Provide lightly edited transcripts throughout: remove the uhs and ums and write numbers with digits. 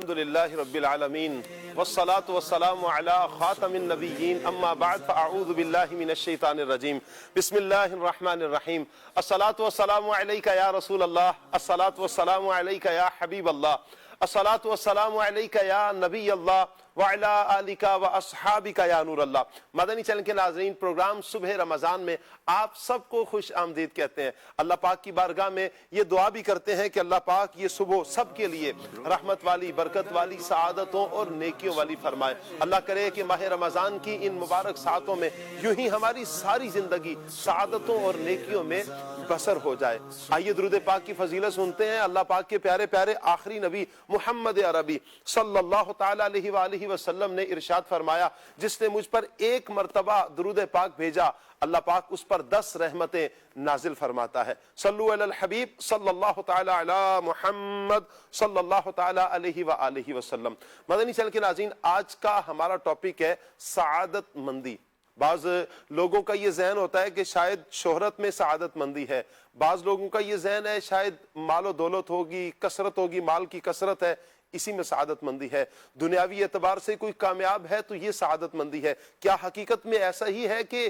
الحمدللہ رب العالمین والصلاة والسلام علی خاتم النبیین اما بعد فاعوذ باللہ من الشیطان الرجیم بسم اللہ الرحمن الرحیم الصلاة والسلام علیکہ یا رسول اللہ الصلاة والسلام علیکہ یا حبیب اللہ الصلاة والسلام علیکہ یا نبی اللہ وعلی آلکہ واصحابکہ یا نور اللہ۔ مدنی چینل کے ناظرین، پروگرام صبح رمضان میں آپ سب کو خوش آمدید کہتے ہیں۔ اللہ پاک کی بارگاہ میں یہ دعا بھی کرتے ہیں کہ اللہ پاک یہ صبح سب کے لیے رحمت والی، برکت والی، سعادتوں اور نیکیوں والی فرمائے۔ اللہ کرے کہ ماہ رمضان کی ان مبارک ساعتوں میں یوں ہی ہماری ساری زندگی سعادتوں اور نیکیوں میں بسر ہو جائے۔ آئیے درود پاک کی فضیلت سنتے ہیں۔ اللہ پاک کے پیارے پیارے آخری نبی محمد عربی صلی اللہ تعالی علیہ وآلہ وسلم نے ارشاد فرمایا، جس نے مجھ پر ایک مرتبہ درود پاک بھیجا اللہ پاک اس پر 10 رحمتیں نازل فرماتا ہے۔ صلو علی الحبیب صلی اللہ تعالی علی محمد صلی اللہ تعالی علیہ وآلہ وسلم۔ مدنی چینل کے ناظرین، آج کا ہمارا ٹاپک ہے سعادت مندی۔ بعض لوگوں کا یہ ذہن ہوتا ہے کہ شاید شہرت میں سعادت مندی ہے، بعض لوگوں کا یہ ذہن ہے شاید مال و دولت ہوگی، کثرت ہوگی، مال کی کثرت ہے، اسی میں سعادت مندی ہے، دنیاوی اعتبار سے کوئی کامیاب ہے تو یہ سعادت مندی ہے۔ کیا حقیقت میں ایسا ہی ہے کہ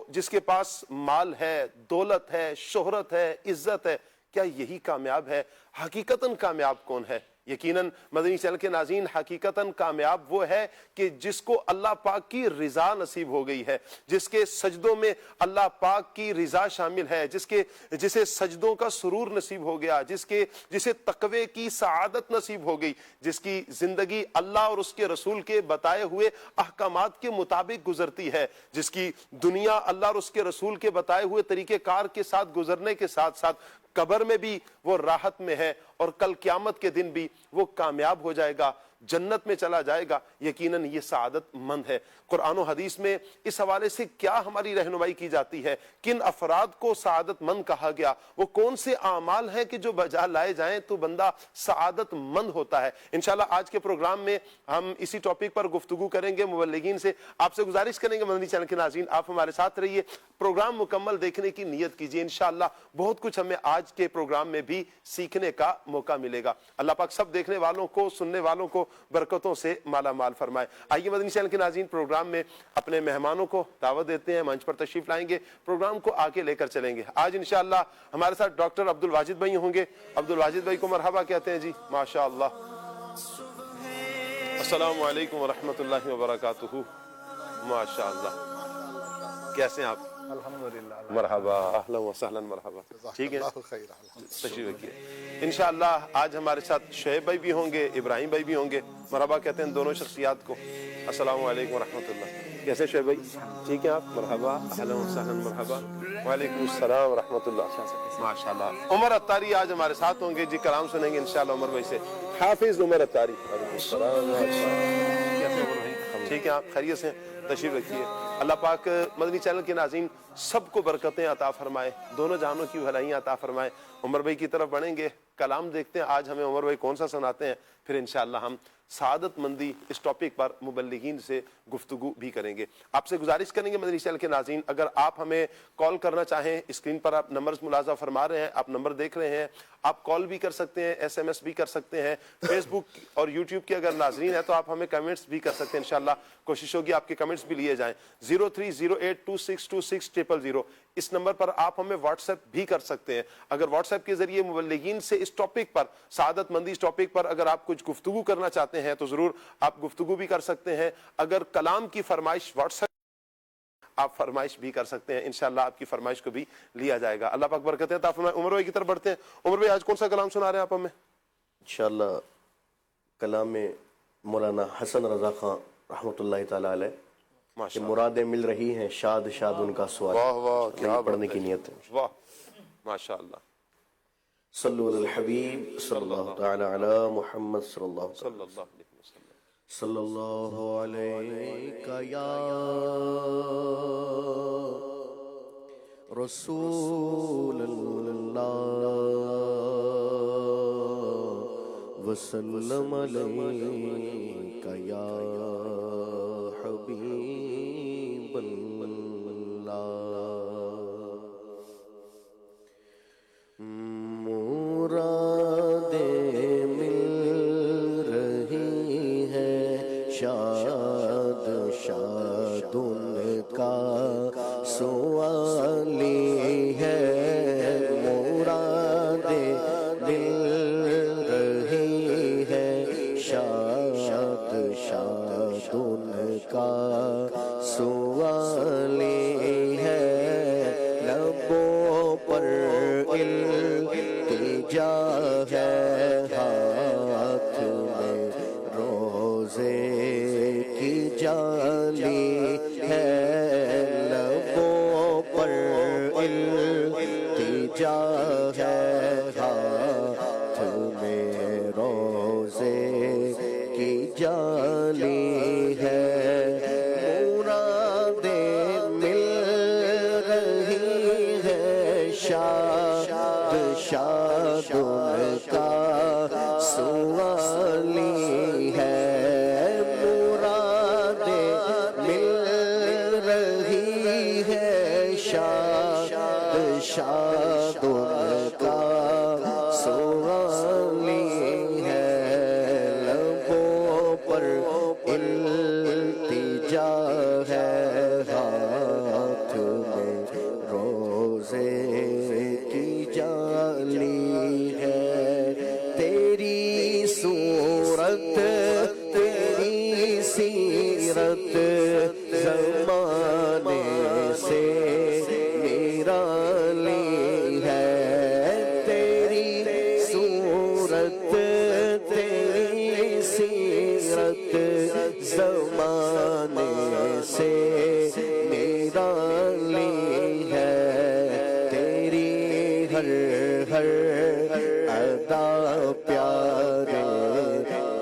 جس کے پاس مال ہے، دولت ہے، شہرت ہے، عزت ہے، کیا یہی کامیاب ہے؟ حقیقتاً کامیاب کون ہے؟ یقیناً مدنی چینل کے ناظرین، حقیقتاً کامیاب وہ ہے کہ جس کو اللہ پاک کی رضا نصیب ہو گئی ہے، جس کے سجدوں میں اللہ پاک کی رضا شامل ہے، جسے سجدوں کا سرور نصیب ہو گیا، جسے تقوی کی سعادت نصیب ہو گئی، جس کی زندگی اللہ اور اس کے رسول کے بتائے ہوئے احکامات کے مطابق گزرتی ہے، جس کی دنیا اللہ اور اس کے رسول کے بتائے ہوئے طریقہ کار کے ساتھ گزرنے کے ساتھ ساتھ قبر میں بھی وہ راحت میں ہے اور کل قیامت کے دن بھی وہ کامیاب ہو جائے گا، جنت میں چلا جائے گا، یقیناً یہ سعادت مند ہے۔ قرآن و حدیث میں اس حوالے سے کیا ہماری رہنمائی کی جاتی ہے؟ کن افراد کو سعادت مند کہا گیا؟ وہ کون سے اعمال ہیں کہ جو بجا لائے جائیں تو بندہ سعادت مند ہوتا ہے؟ انشاءاللہ آج کے پروگرام میں ہم اسی ٹاپک پر گفتگو کریں گے مبلغین سے۔ آپ سے گزارش کریں گے مدنی چینل کے ناظرین، آپ ہمارے ساتھ رہیے، پروگرام مکمل دیکھنے کی نیت کیجیے، انشاءاللہ بہت کچھ ہمیں آج کے پروگرام میں بھی سیکھنے کا موقع ملے گا۔ اللہ پاک سب دیکھنے والوں کو، سننے والوں کو برکتوں سے مالا مال فرمائے۔ آئیے مدنی چینل کے ناظرین، پروگرام میں اپنے مہمانوں کو دعوت دیتے ہیں، منچ پر تشریف لائیں گے، پروگرام کو آگے لے کر چلیں گے۔ آج انشاءاللہ ہمارے ساتھ ڈاکٹر عبد الواجد بھائی ہوں گے۔ عبد الواجد بھائی کو مرحبا کہتے ہیں جی، ماشاءاللہ۔ السلام علیکم ورحمۃ اللہ وبرکاتہ۔ ماشاءاللہ، کیسے ہیں آپ؟ الحمدللہ، مرحبا، اہلا وسہلا، مرحبا، ٹھیک ہے، تشریف رکھیے۔ انشاءاللہ آج ہمارے ساتھ شعیب بھائی بھی ہوں گے، ابراہیم بھائی بھی ہوں گے، مرحبا کہتے ہیں دونوں شخصیات کو۔ السلام علیکم ورحمۃ اللہ، کیسے شعیب بھائی؟ ٹھیک ہے آپ؟ مرحبا، اہلا وسہلا، مرحبا، وعلیکم السلام ورحمۃ اللہ، ماشاءاللہ۔ عمر اتاری آج ہمارے ساتھ ہوں گے جی، کلام سنیں گے انشاءاللہ عمر بھائی سے۔ حافظ عمر اتاری، وعلیکم السلام، کیسے عمر بھائی؟ ٹھیک ہے آپ؟ خیریت سے؟ تشریف رکھیے۔ اللہ پاک مدنی چینل کے ناظرین سب کو برکتیں عطا فرمائے، دونوں جہانوں کی بھلائیاں عطا فرمائے۔ عمر بھائی کی طرف بڑھیں گے، کلام دیکھتے ہیں آج ہمیں عمر بھائی کون سا سناتے ہیں، پھر انشاءاللہ ہم سعادت مندی اس ٹاپک پر مبلغین سے گفتگو بھی کریں گے۔ آپ سے گزارش کریں گے مدنی چینل کے ناظرین، اگر آپ ہمیں کال کرنا چاہیں، اسکرین پر آپ نمبرز ملاحظہ فرما رہے ہیں، آپ نمبر دیکھ رہے ہیں، آپ کال بھی کر سکتے ہیں، ایس ایم ایس بھی کر سکتے ہیں، فیس بک اور یوٹیوب کے اگر ناظرین ہیں تو آپ ہمیں کمنٹس بھی کر سکتے ہیں، انشاءاللہ کوشش ہوگی آپ کے کمنٹس بھی لیے جائیں۔ 0308262600 اس نمبر پر آپ ہمیں واٹس ایپ بھی کر سکتے ہیں۔ اگر واٹس ایپ کے ذریعے مبلغین سے اس ٹاپک پر، سعادت مندی اس ٹاپک پر اگر آپ کچھ گفتگو کرنا چاہتے ہیں تو ضرور آپ گفتگو بھی کر سکتے ہیں۔ اگر کلام کی فرمائش واٹس ایپ آپ فرمائش بھی کر سکتے ہیں، انشاءاللہ آپ کی فرمائش کو بھی لیا جائے گا۔ اللہ پاک برکتیں عطا فرمائے۔ عمر بھائی کی طرف بڑھتے ہیں۔ عمر بھائی آج کون سا کلام سنا رہے ہیں آپ ہمیں؟ انشاءاللہ کلام میں مولانا حسن رضا خان رحمۃ اللہ تعالی علیہ کہ مرادیں مل رہی ہیں، شاد شاد ان کا سوال، واہ واہ، کیا پڑھنے کی نیت ہے۔ واہ، ماشاءاللہ۔ صلو علی الحبیب صلی اللہ تعالی علی محمد صلی اللہ صلی اللہ علیہ وسلم۔ صلی اللہ علیہ یا رسول اللہ وسلم علیہ یا حبیب اللہ۔ مرادیں مل رہی تیری سیرت زمانے سے نرالی ہے، تیری صورت تیری سیرت زمانے سے نرالی ہے، تیری ہر ہر ادا پیارے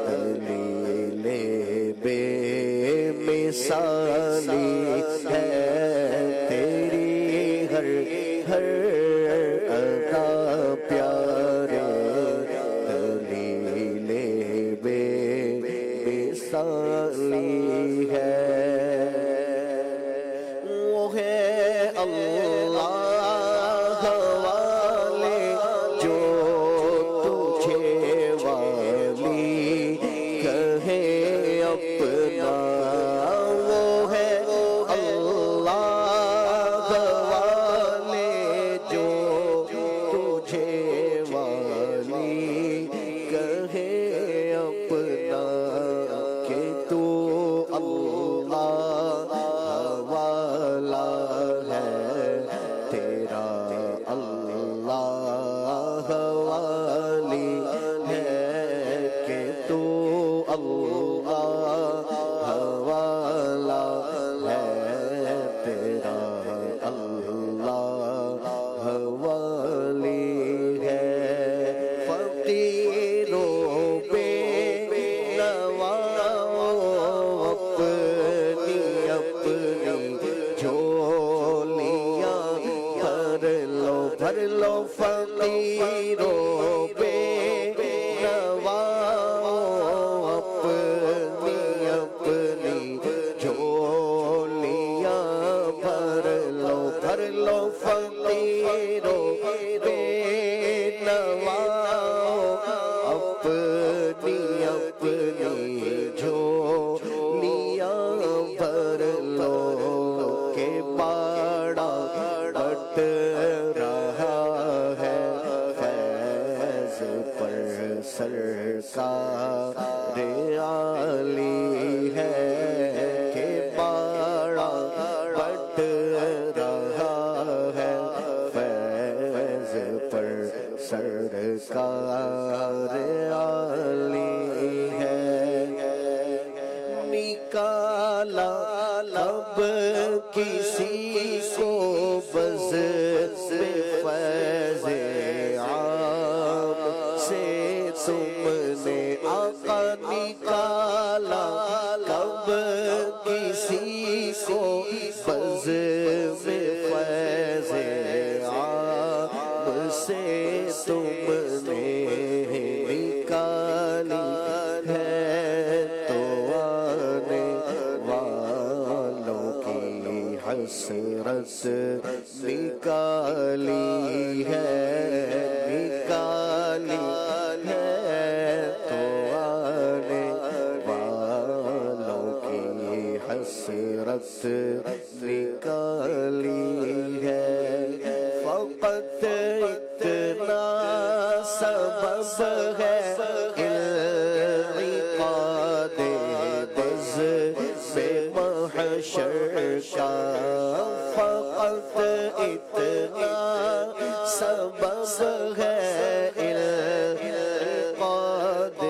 دلیل بے مثالی ہے، تیری ہر ہر ادا پیارے دلیل بے مثالی ہے، وہ ہے اللہ والے جو تجھے والی کہے اپنا، وہ ہے اللہ والے جو تجھے والی کہے اپنا، کہ تو اللہ والا ہے، تیرا اللہ والی ہے، کہ تو اللہ والا ہے، تیرا اللہ والی ہے، فقیروں پہ نواؤ اپنی اپنی جھولیاں بھر لو فقیروں پہ نواؤ اپنی اپنی جھولیاں بھر لو فقیروں پہ نواؤ اپنی اپنی جھولیاں بھر لو، کہ باڑا بٹ رہا ہے فیض پر سرکار عالی ہے، کہ باڑا بٹ رہا ہے فیض پر سرکار عالی ہے، نکالا اب کسی کو بز فیض عام سے تم نے آقا، نکالا کب کسی کو بز فیض عام سے تم نے نکالی ہے، تو آنے والوں کی حسرت نکالی ہے، نکالی ہے، تو آنے والوں کی حسرت نکالی ہے، فقط اتنا سبب ہے انعقاد بز بے محشر کا، فقط اتنا سبب ہے انعقاد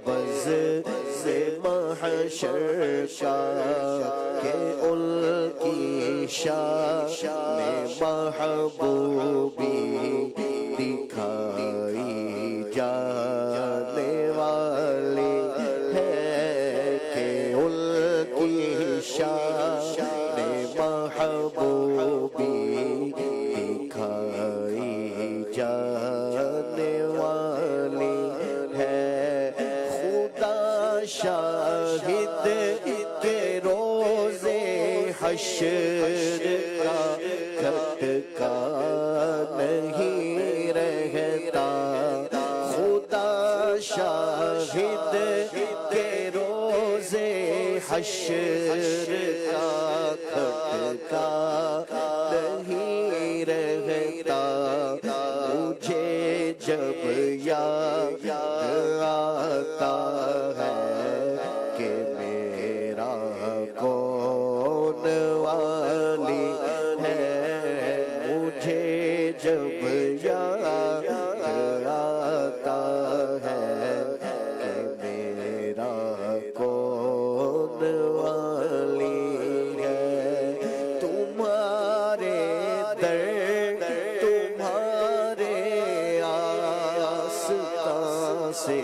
بز بے محشر کا، کہ ان کی شان محبوبی دکھائی جانے والی ہے، کہ ان کی شان محبوبی دکھائی جانے والی ہے، خدا شاہد کے روز حشر کا کھٹکا نہیں رہتا، خدا شاہد کے روز حشر کا کھٹکا نہیں رہتا، مجھے جب یاد آتا ہے کہ میرا کون والی ہے، مجھے جب یاد آتا ہے کہ میرا کون والی ہے، تمہارے در تمہارے آستان سے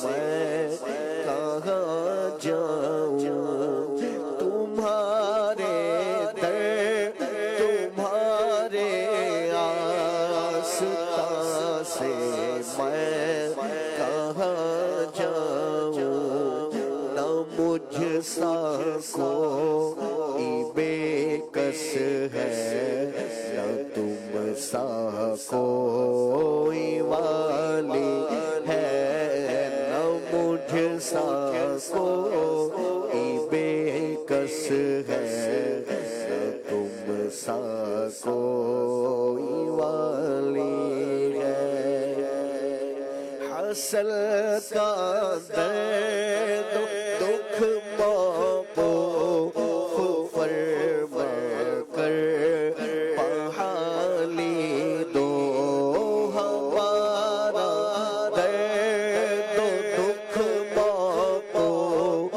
میں کہاں جاؤں، تمہارے در تمہارے آستان سے میں کہاں جاؤں، نہ مجھ سا کوئی بے کس ہے، نہ تم سا کوئی والی ہے، نہ مجھ سا کوئی بے کس ہے، نہ تم سا کوئی والی ہے، حاصل کا درد دکھ موقوف فرما کر بحالی دو، ہمارا درد دکھ موقوف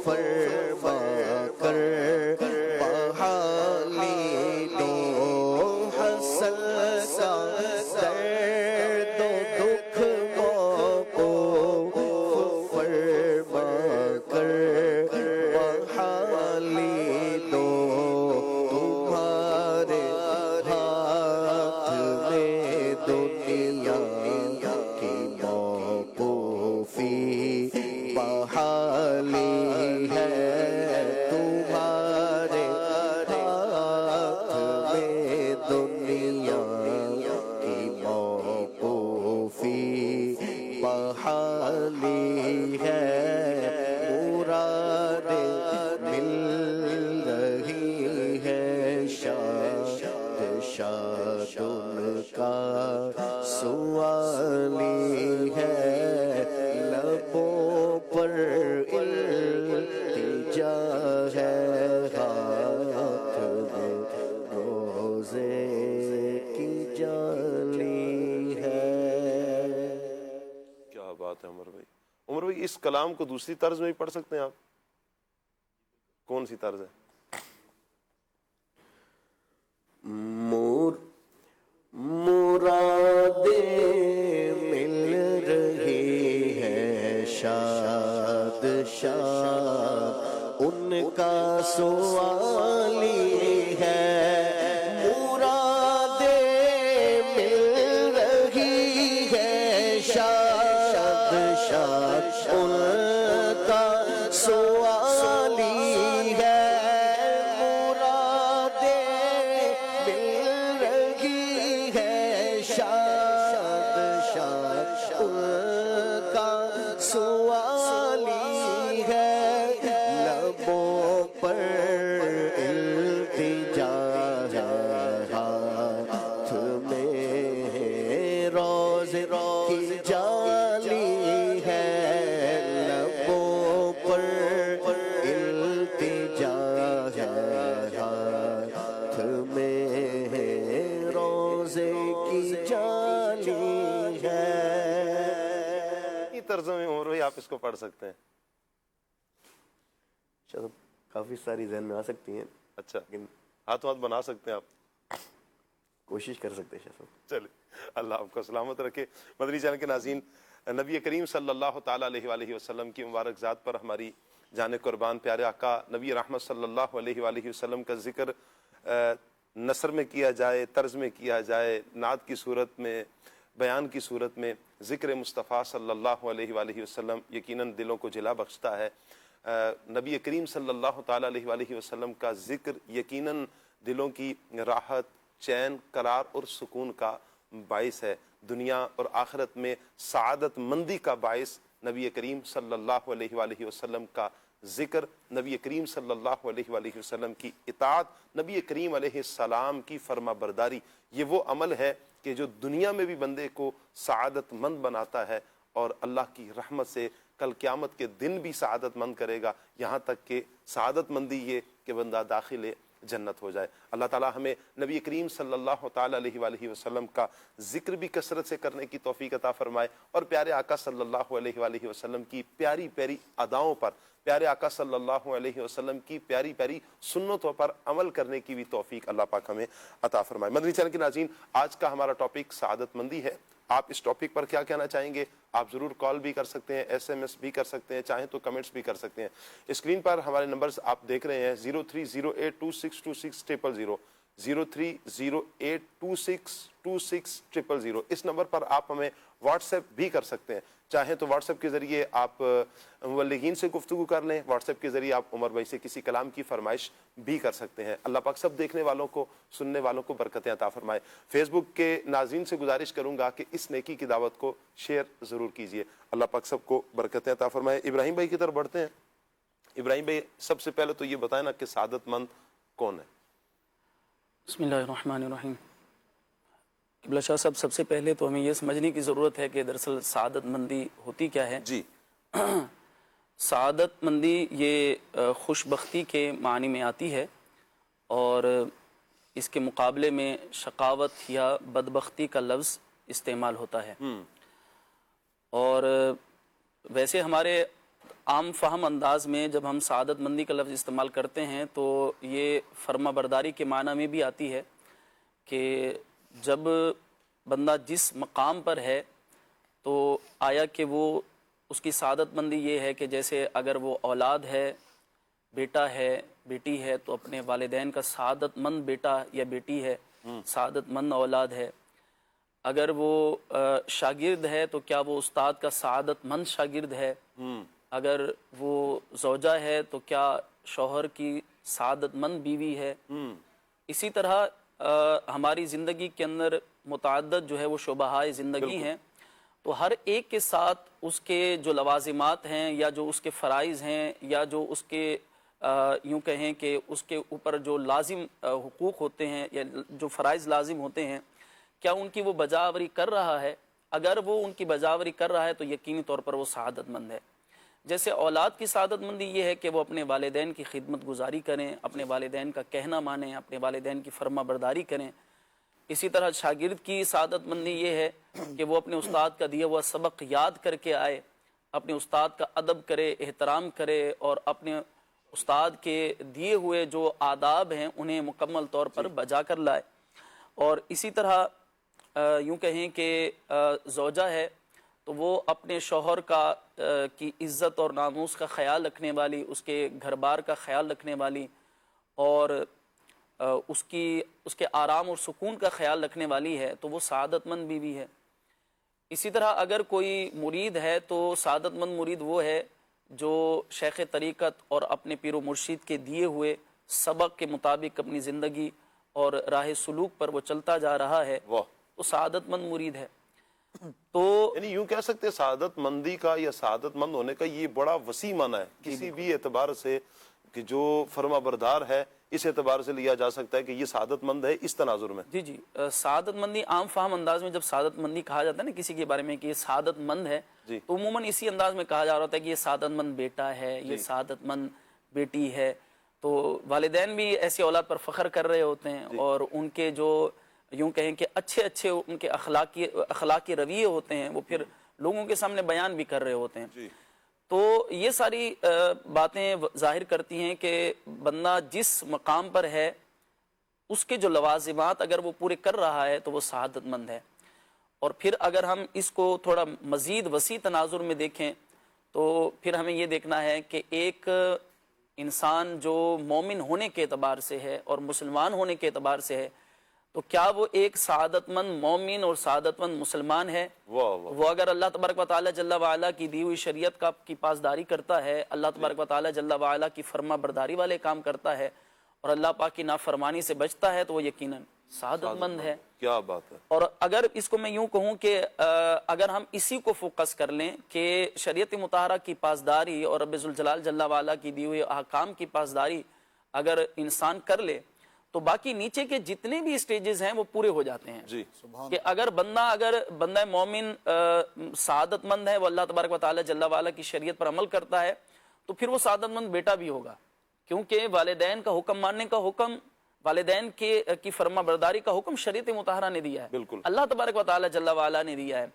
فرما کر بحالی دو، حسن کا درد دکھ موقوف فرما کر بحالی دو، تمہارے ہاتھ میں دنیا کی موقوفی بحالی ہے، تمہارے ہاتھ میں دنیا کی موقوفی بحالی ہے، مراد مل رہی ہے، شاد شاد ان کا سوالی ہے، لبوں پر التجا ہے، ہاتھ میں روزے کی جالی ہے۔ کیا بات ہے عمر بھائی۔ عمر بھائی اس کلام کو دوسری طرز میں بھی پڑھ سکتے ہیں آپ؟ کون سی طرز ہے؟ مرادیں مل رہی ہے، شاد شاد ان کا سوالی ہے، مرادیں مل رہی ہے، شاد شاد ان کا سوالی ہے، مرادیں مل رہی ہے، شاد شاد ان کا سوالی ہے، لبوں پر التجا ہے، ہاتھ میں روز کی جالی ہے، لبوں پر التجا ہے، ہاتھ میں روزے کی جالی ہے۔ یہ طرز میں عمر بھائی آپ اس کو پڑھ سکتے ہیں؟ چلو کافی ساری ذہن میں آ سکتی ہیں، اچھا، ہاتھ بنا سکتے ہیں آپ؟ کوشش کر سکتے ہیں شاہ صاحب۔ چلے، اللہ آپ کو سلامت رکھے۔ مدنی چینل کے ناظرین، نبی کریم صلی اللہ تعالیٰ علیہ وآلہ وسلم کی مبارک ذات پر ہماری جان قربان پیارے آقا نبی رحمت صلی اللہ علیہ وآلہ وسلم کا ذکر نثر میں کیا جائے، طرز میں کیا جائے، نعت کی صورت میں، بیان کی صورت میں، ذکر مصطفیٰ صلی اللہ علیہ وآلہ وسلم یقیناً دلوں کو جلا بخشتا ہے۔ نبی کریم صلی اللہ تعالیٰ علیہ وآلہ وسلم کا ذکر یقیناً دلوں کی راحت، چین، قرار اور سکون کا باعث ہے، دنیا اور آخرت میں سعادت مندی کا باعث نبی کریم صلی اللہ علیہ وآلہ وسلم کا ذکر، نبی کریم صلی اللہ علیہ وآلہ وسلم کی اطاعت، نبی کریم علیہ السلام کی فرما برداری، یہ وہ عمل ہے کہ جو دنیا میں بھی بندے کو سعادت مند بناتا ہے اور اللہ کی رحمت سے کل قیامت کے دن بھی سعادت مند کرے گا، یہاں تک کہ سعادت مندی یہ کہ بندہ داخل جنت ہو جائے۔ اللہ تعالی ہمیں نبی کریم صلی اللہ تعالی علیہ وآلہ وسلم کا ذکر بھی کثرت سے کرنے کی توفیق عطا فرمائے، اور پیارے آقا صلی اللہ علیہ وآلہ وسلم کی پیاری پیاری اداؤں پر، پیارے آقا صلی اللہ علیہ وسلم کی پیاری پیاری سنتوں پر عمل کرنے کی بھی توفیق اللہ پاک ہمیں عطا فرمائے۔ مدنی چینل کے ناظرین، آج کا ہمارا ٹاپک سعادت مندی ہے۔ آپ اس ٹاپک پر کیا کہنا چاہیں گے؟ آپ ضرور کال بھی کر سکتے ہیں، ایس ایم ایس بھی کر سکتے ہیں، چاہیں تو کمنٹس بھی کر سکتے ہیں۔ اسکرین پر ہمارے نمبرز آپ دیکھ رہے ہیں 0308262600، 0308262600۔ اس نمبر پر آپ ہمیں واٹس ایپ بھی کر سکتے ہیں، چاہیں تو واٹس ایپ کے ذریعے آپ مبلغین سے گفتگو کر لیں، واٹس ایپ کے ذریعے آپ عمر بھائی سے کسی کلام کی فرمائش بھی کر سکتے ہیں۔ اللہ پاک سب دیکھنے والوں کو، سننے والوں کو برکتیں عطا فرمائے۔ فیس بک کے ناظرین سے گزارش کروں گا کہ اس نیکی کی دعوت کو شیئر ضرور کیجیے۔ اللہ پاک سب کو برکتیں عطا فرمائے۔ ابراہیم بھائی کی طرف بڑھتے ہیں۔ ابراہیم بھائی، سب سے پہلے تو یہ بتائیں نا کہ سعادت مند کون ہے؟ بسم اللہ الرحمن الرحیم۔ قبلہ شاہ صاحب، سب سے پہلے تو ہمیں یہ سمجھنے کی ضرورت ہے کہ دراصل سعادت مندی ہوتی کیا ہے۔ جی، سعادت مندی یہ خوش بختی کے معنی میں آتی ہے، اور اس کے مقابلے میں شقاوت یا بدبختی کا لفظ استعمال ہوتا ہے۔ اور ویسے ہمارے عام فہم انداز میں جب ہم سعادت مندی کا لفظ استعمال کرتے ہیں تو یہ فرما برداری کے معنی میں بھی آتی ہے کہ جب بندہ جس مقام پر ہے تو آیا کہ وہ اس کی سعادت مندی یہ ہے کہ جیسے اگر وہ اولاد ہے، بیٹا ہے، بیٹی ہے، تو اپنے والدین کا سعادت مند بیٹا یا بیٹی ہے، سعادت مند اولاد ہے۔ اگر وہ شاگرد ہے تو کیا وہ استاد کا سعادت مند شاگرد ہے؟ اگر وہ زوجہ ہے تو کیا شوہر کی سعادت مند بیوی ہے؟ اسی طرح ہماری زندگی کے اندر متعدد جو ہے وہ شعبہائے زندگی ہیں، تو ہر ایک کے ساتھ اس کے جو لوازمات ہیں یا جو اس کے فرائض ہیں یا جو اس کے یوں کہیں کہ اس کے اوپر جو لازم حقوق ہوتے ہیں یا جو فرائض لازم ہوتے ہیں، کیا ان کی وہ بجاوری کر رہا ہے؟ اگر وہ ان کی بجاوری کر رہا ہے تو یقینی طور پر وہ سعادت مند ہے۔ جیسے اولاد کی سعادت مندی یہ ہے کہ وہ اپنے والدین کی خدمت گزاری کریں، اپنے والدین کا کہنا مانیں، اپنے والدین کی فرما برداری کریں۔ اسی طرح شاگرد کی سعادت مندی یہ ہے کہ وہ اپنے استاد کا دیا ہوا سبق یاد کر کے آئے، اپنے استاد کا ادب کرے، احترام کرے، اور اپنے استاد کے دیے ہوئے جو آداب ہیں انہیں مکمل طور پر بجا کر لائے۔ اور اسی طرح یوں کہیں کہ زوجہ ہے تو وہ اپنے شوہر کا کی عزت اور ناموس کا خیال رکھنے والی، اس کے گھر بار کا خیال رکھنے والی، اور اس کے آرام اور سکون کا خیال رکھنے والی ہے، تو وہ سعادت مند بیوی ہے۔ اسی طرح اگر کوئی مرید ہے تو سعادت مند مرید وہ ہے جو شیخ طریقت اور اپنے پیر و مرشد کے دیے ہوئے سبق کے مطابق اپنی زندگی اور راہ سلوک پر وہ چلتا جا رہا ہے، وہ سعادت مند مرید ہے۔ تو یعنی یوں کہہ سکتے ہیں سعادت مندی کا یا سعادت مند ہونے کا یہ بڑا وسیع معنی ہے، کسی بھی اعتبار سے کہ جو فرما بردار ہے اس اعتبار سے لیا جا سکتا ہے کہ یہ سعادت مند ہے اس تناظر میں۔ جی سعادت مندی عام فہم انداز میں جب سعادت مندی کہا جاتا ہے نا کسی کے بارے میں کہ یہ سعادت مند ہے، تو عموماً اسی انداز میں کہا جا رہا ہے کہ یہ سعادت مند بیٹا ہے، یہ سعادت مند بیٹی ہے۔ تو والدین بھی ایسی اولاد پر فخر کر رہے ہوتے ہیں، اور ان کے جو یوں کہیں کہ اچھے ان کے اخلاقی رویے ہوتے ہیں وہ پھر لوگوں کے سامنے بیان بھی کر رہے ہوتے ہیں۔ تو یہ ساری باتیں ظاہر کرتی ہیں کہ بندہ جس مقام پر ہے اس کے جو لوازمات اگر وہ پورے کر رہا ہے تو وہ سعادت مند ہے۔ اور پھر اگر ہم اس کو تھوڑا مزید وسیع تناظر میں دیکھیں تو پھر ہمیں یہ دیکھنا ہے کہ ایک انسان جو مومن ہونے کے اعتبار سے ہے اور مسلمان ہونے کے اعتبار سے ہے، تو کیا وہ ایک سعادت مند مومن اور سعادت مند مسلمان ہے؟ وہ اگر اللہ تبارک و تعالی جل وعلا کی دی ہوئی شریعت کی پاسداری کرتا ہے، اللہ تبارک و تعالی جل وعلا کی فرما برداری والے کام کرتا ہے اور اللہ پاک کی نافرمانی سے بچتا ہے، تو وہ یقیناً سعادت مند ہے۔ کیا بات ہے۔ اور اگر اس کو میں یوں کہوں کہ اگر ہم اسی کو فوکس کر لیں کہ شریعت مطہرہ کی پاسداری اور رب ذوالجلال جل وعلا کی دی ہوئی احکام کی پاسداری اگر انسان کر لے تو باقی نیچے کے جتنے بھی سٹیجز ہیں وہ پورے ہو جاتے ہیں جی کہ اگر بندہ مومن سعادت مند ہے، وہ اللہ تبارک و تعالی جل وعلا کی شریعت پر عمل کرتا ہے، تو پھر وہ سعادت مند بیٹا بھی ہوگا، کیونکہ والدین کا حکم ماننے کا حکم، والدین کی فرما برداری کا حکم شریعت مطہرہ نے دیا ہے، بالکل اللہ تبارک و تعالی جل وعلا نے دیا ہے۔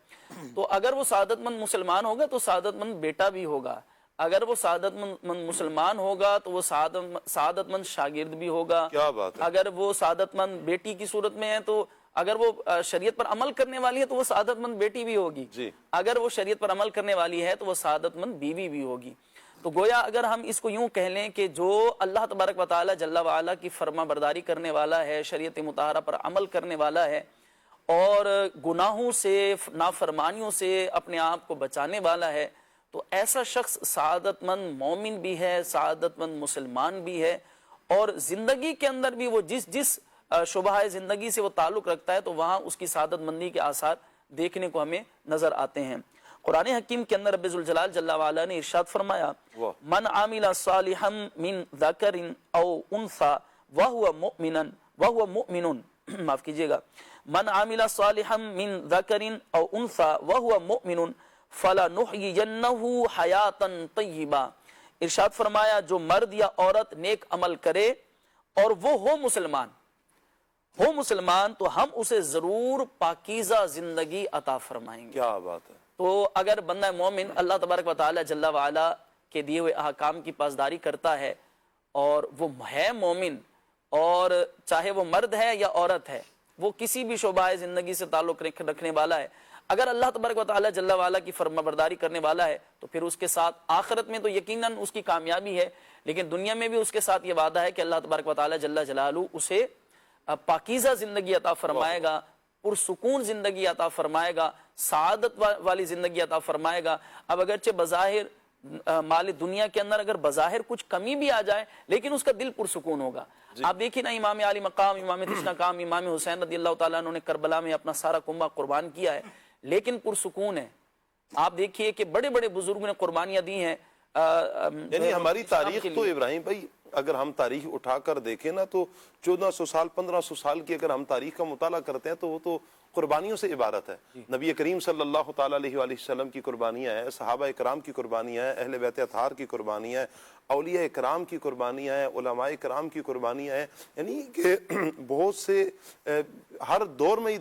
تو اگر وہ سعادت مند مسلمان ہوگا تو سعادت مند بیٹا بھی ہوگا، اگر وہ سعادت مند مسلمان ہوگا تو وہ سعادت مند شاگرد بھی ہوگا، کیا بات ہے، اگر وہ سعادت مند بیٹی کی صورت میں ہے تو اگر وہ شریعت پر عمل کرنے والی ہے تو وہ سعادت مند بیٹی بھی ہوگی، جی اگر وہ شریعت پر عمل کرنے والی ہے تو وہ سعادت مند بیوی بھی ہوگی۔ تو گویا اگر ہم اس کو یوں کہہ لیں کہ جو اللہ تبارک و تعالی جل وعلا کی فرما برداری کرنے والا ہے، شریعت مطہرہ پر عمل کرنے والا ہے اور گناہوں سے نافرمانیوں سے اپنے آپ کو بچانے والا ہے، تو ایسا شخص سعادت مند مومن بھی ہے، سعادت مند مسلمان بھی ہے، اور زندگی کے اندر بھی وہ جس شعبہ زندگی سے وہ تعلق رکھتا ہے تو وہاں اس کی سعادت مندی کے آثار دیکھنے کو ہمیں نظر آتے ہیں۔ قرآن حکیم کے اندر رب ذوالجلال جل وعلا نے ارشاد فرمایا، من عامل صالحا من ذکر او انثى وهو مؤمن معاف کیجئے گا، من عامل صالحا من ذکر او انثى وهو مؤمن فلنحيينه حیاتا طیبہ، ارشاد فرمایا جو مرد یا عورت نیک عمل کرے اور وہ ہو مسلمان تو ہم اسے ضرور پاکیزہ زندگی عطا فرمائیں گے۔ کیا بات ہے، تو اگر بندہ مومن اللہ تبارک و تعالی جل وعلا کے دیے ہوئے احکام کی پاسداری کرتا ہے اور وہ ہے مومن، اور چاہے وہ مرد ہے یا عورت ہے، وہ کسی بھی شعبہ زندگی سے تعلق رکھنے والا ہے، اگر اللہ تبارک و تعالی جل وعلا کی فرما برداری کرنے والا ہے تو پھر اس کے ساتھ آخرت میں تو یقیناً اس کی کامیابی ہے، لیکن دنیا میں بھی اس کے ساتھ یہ وعدہ ہے کہ اللہ تبارک و تعالی جل جلالہ اسے پاکیزہ زندگی عطا فرمائے گا، پرسکون زندگی عطا فرمائے گا، سعادت والی زندگی عطا فرمائے گا۔ اب اگرچہ بظاہر مال دنیا کے اندر اگر بظاہر کچھ کمی بھی آ جائے لیکن اس کا دل پرسکون ہوگا۔ آپ دیکھیں نا امام علی مقام، امام تشنہ کام، امام حسین رضی اللہ تعالیٰ عنہ نے کربلا میں اپنا سارا کنبہ قربان کیا ہے لیکن پرسکون ہے۔ آپ دیکھیے کہ بڑے بڑے بزرگوں نے قربانیاں دی ہیں، یعنی ہماری تاریخ تو ابراہیم بھائی اگر ہم تاریخ اٹھا کر دیکھیں نا تو 1400 سال 1500 سال کی اگر ہم تاریخ کا مطالعہ کرتے ہیں تو وہ تو قربانیوں سے عبارت ہے۔ نبی کریم صلی اللہ تعالیٰ علیہ وآلہ وسلم کی قربانیاں ہیں، صحابہ اکرام کی قربانیاں ہیں، اہل بیت اطہار کی قربانیاں ہیں، اولیاء اکرام کی قربانیاں ہیں، علماء اکرام کی قربانیاں ہیں، یعنی کہ بہت سے ہر دور میں ہی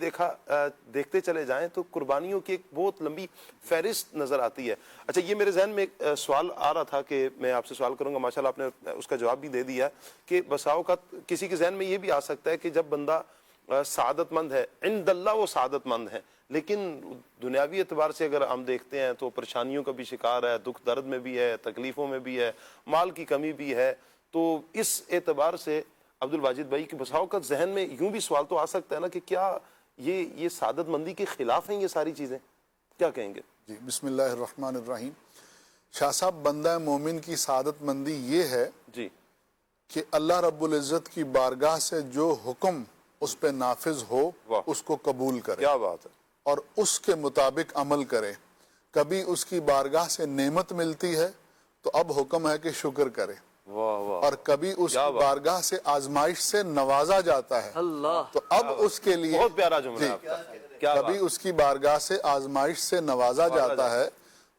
دیکھتے چلے جائیں تو قربانیوں کی ایک بہت لمبی فہرست نظر آتی ہے۔ اچھا یہ میرے ذہن میں ایک سوال آ رہا تھا کہ میں آپ سے سوال کروں گا، ماشاءاللہ آپ نے اس کا جواب بھی دے دیا کہ بسا اوقات کسی کے ذہن میں یہ بھی آ سکتا ہے کہ جب بندہ سعادت مند ہے، عند اللہ وہ سعادت مند ہے، لیکن دنیاوی اعتبار سے اگر ہم دیکھتے ہیں تو پریشانیوں کا بھی شکار ہے، دکھ درد میں بھی ہے، تکلیفوں میں بھی ہے، مال کی کمی بھی ہے، تو اس اعتبار سے عبد الواجد بھائی کے بسا اوقات ذہن میں یوں بھی سوال تو آ سکتا ہے نا کہ کیا یہ سعادت مندی کے خلاف ہیں یہ ساری چیزیں؟ کیا کہیں گے؟ جی بسم اللہ الرحمن الرحیم۔ شاہ صاحب بندہ مومن کی سعادت مندی یہ ہے جی کہ اللہ رب العزت کی بارگاہ سے جو حکم اس پہ نافذ ہو اس کو قبول کرے، کیا بات ہے، اور اس کے مطابق عمل کرے۔ کبھی اس کی بارگاہ سے نعمت ملتی ہے تو اب حکم ہے کہ شکر کرے، واہ واہ، اور کبھی اس کی بارگاہ سے آزمائش سے نوازا جاتا ہے تو اب اس کے لیے بہت پیارا جملہ ہے آپ کا، کیا کبھی اس کی بارگاہ سے آزمائش سے نوازا جاتا ہے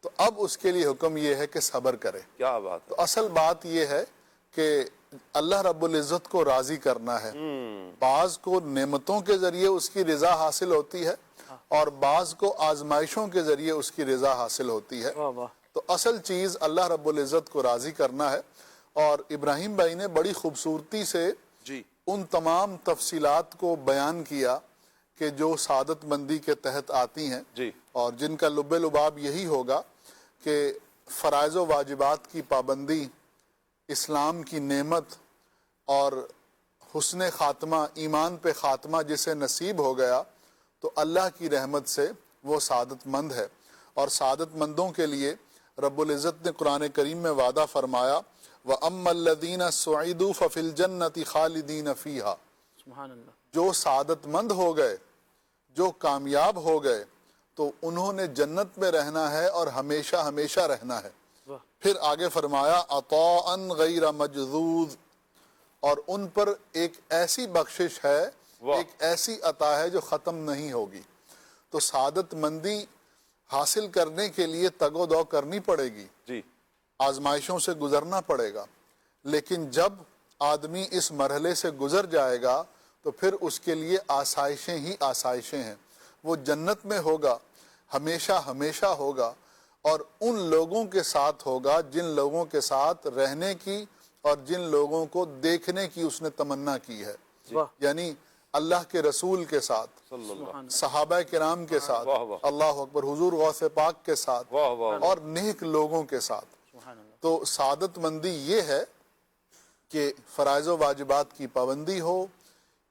تو اب اس کے لیے حکم یہ ہے کہ صبر کرے۔ کیا بات ہے، تو اصل بات یہ ہے کہ اللہ رب العزت کو راضی کرنا ہے۔ بعض کو نعمتوں کے ذریعے اس کی رضا حاصل ہوتی ہے اور بعض کو آزمائشوں کے ذریعے اس کی رضا حاصل ہوتی ہے۔ تو اصل چیز اللہ رب العزت کو راضی کرنا ہے، اور ابراہیم بھائی نے بڑی خوبصورتی سے جی ان تمام تفصیلات کو بیان کیا کہ جو سعادت مندی کے تحت آتی ہیں، جی اور جن کا لب لباب یہی ہوگا کہ فرائض و واجبات کی پابندی، اسلام کی نعمت اور حسن خاتمہ، ایمان پہ خاتمہ جسے نصیب ہو گیا تو اللہ کی رحمت سے وہ سعادت مند ہے۔ اور سعادت مندوں کے لیے رب العزت نے قرآن کریم میں وعدہ فرمایا وَأَمَّا الَّذِينَ سُعِدُوا فَفِي الْجَنَّةِ خَالِدِينَ فِيهَا، سبحان اللہ، جو سعادت مند ہو گئے، جو کامیاب ہو گئے تو انہوں نے جنت میں رہنا ہے اور ہمیشہ ہمیشہ رہنا ہے۔ پھر آگے فرمایا عطاءً غیر مجذوذ، اور ان پر ایک ایسی بخشش ہے، ایک ایسی عطا ہے جو ختم نہیں ہوگی. تو سعادت مندی حاصل کرنے کے لیے تگ و دو کرنی پڑے گی، جی آزمائشوں سے گزرنا پڑے گا، لیکن جب آدمی اس مرحلے سے گزر جائے گا تو پھر اس کے لیے آسائشیں ہی آسائشیں ہیں. وہ جنت میں ہوگا، ہمیشہ ہمیشہ ہوگا، اور ان لوگوں کے ساتھ ہوگا جن لوگوں کے ساتھ رہنے کی اور جن لوگوں کو دیکھنے کی اس نے تمنا کی ہے. یعنی اللہ کے رسول کے ساتھ، صحابہ کرام کے ساتھ، اللہ اکبر، حضور غوث پاک کے ساتھ، اور نیک لوگوں کے ساتھ. تو سعادت مندی یہ ہے کہ فرائض و واجبات کی پابندی ہو،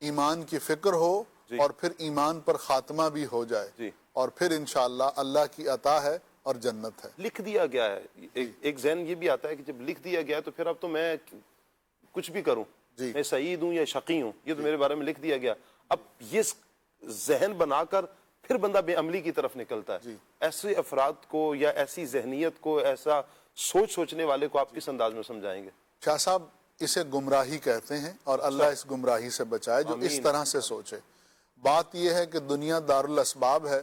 ایمان کی فکر ہو، اور پھر ایمان پر خاتمہ بھی ہو جائے، اور پھر انشاءاللہ اللہ کی عطا ہے اور جنت ہے. لکھ دیا گیا ہے. ایک ذہن یہ بھی آتا ہے کہ جب لکھ دیا گیا تو پھر اب تو میں کچھ بھی کروں، میں سعید ہوں یا شقی ہوں، یہ تو میرے بارے میں لکھ دیا گیا. اب یہ ذہن بنا کر پھر بندہ بے عملی کی طرف نکلتا ہے. ایسے افراد کو یا ایسی ذہنیت کو، ایسا سوچنے والے کو آپ کس انداز میں سمجھائیں گے؟ شاہ صاحب اسے گمراہی کہتے ہیں، اور اللہ اس گمراہی سے بچائے جو اس طرح سے سوچے. بات یہ ہے کہ دنیا دار الاسباب ہے.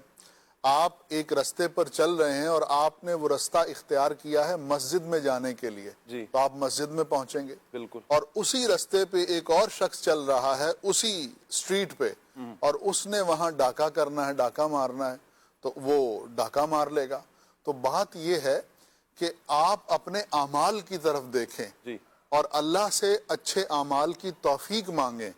آپ ایک رستے پر چل رہے ہیں اور آپ نے وہ رستہ اختیار کیا ہے مسجد میں جانے کے لیے، تو آپ مسجد میں پہنچیں گے. بالکل. اور اسی رستے پہ ایک اور شخص چل رہا ہے اسی سٹریٹ پہ، اور اس نے وہاں ڈاکہ کرنا ہے، ڈاکہ مارنا ہے، تو وہ ڈاکہ مار لے گا. تو بات یہ ہے کہ آپ اپنے اعمال کی طرف دیکھیں اور اللہ سے اچھے اعمال کی توفیق مانگیں.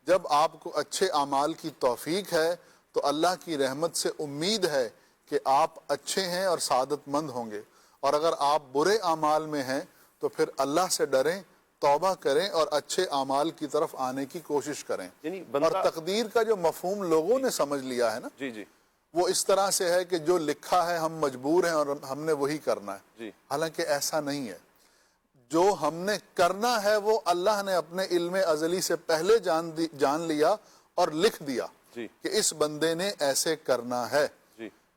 جب آپ کو اچھے اعمال کی توفیق ہے تو اللہ کی رحمت سے امید ہے کہ آپ اچھے ہیں اور سعادت مند ہوں گے. اور اگر آپ برے اعمال میں ہیں تو پھر اللہ سے ڈریں، توبہ کریں اور اچھے اعمال کی طرف آنے کی کوشش کریں. اور تقدیر کا جو مفہوم لوگوں نے سمجھ لیا ہے نا، وہ اس طرح سے ہے کہ جو لکھا ہے ہم مجبور ہیں اور ہم نے وہی کرنا ہے. حالانکہ ایسا نہیں ہے. جو ہم نے کرنا ہے وہ اللہ نے اپنے علم ازلی سے پہلے جان لیا اور لکھ دیا کہ اس بندے نے ایسے کرنا ہے.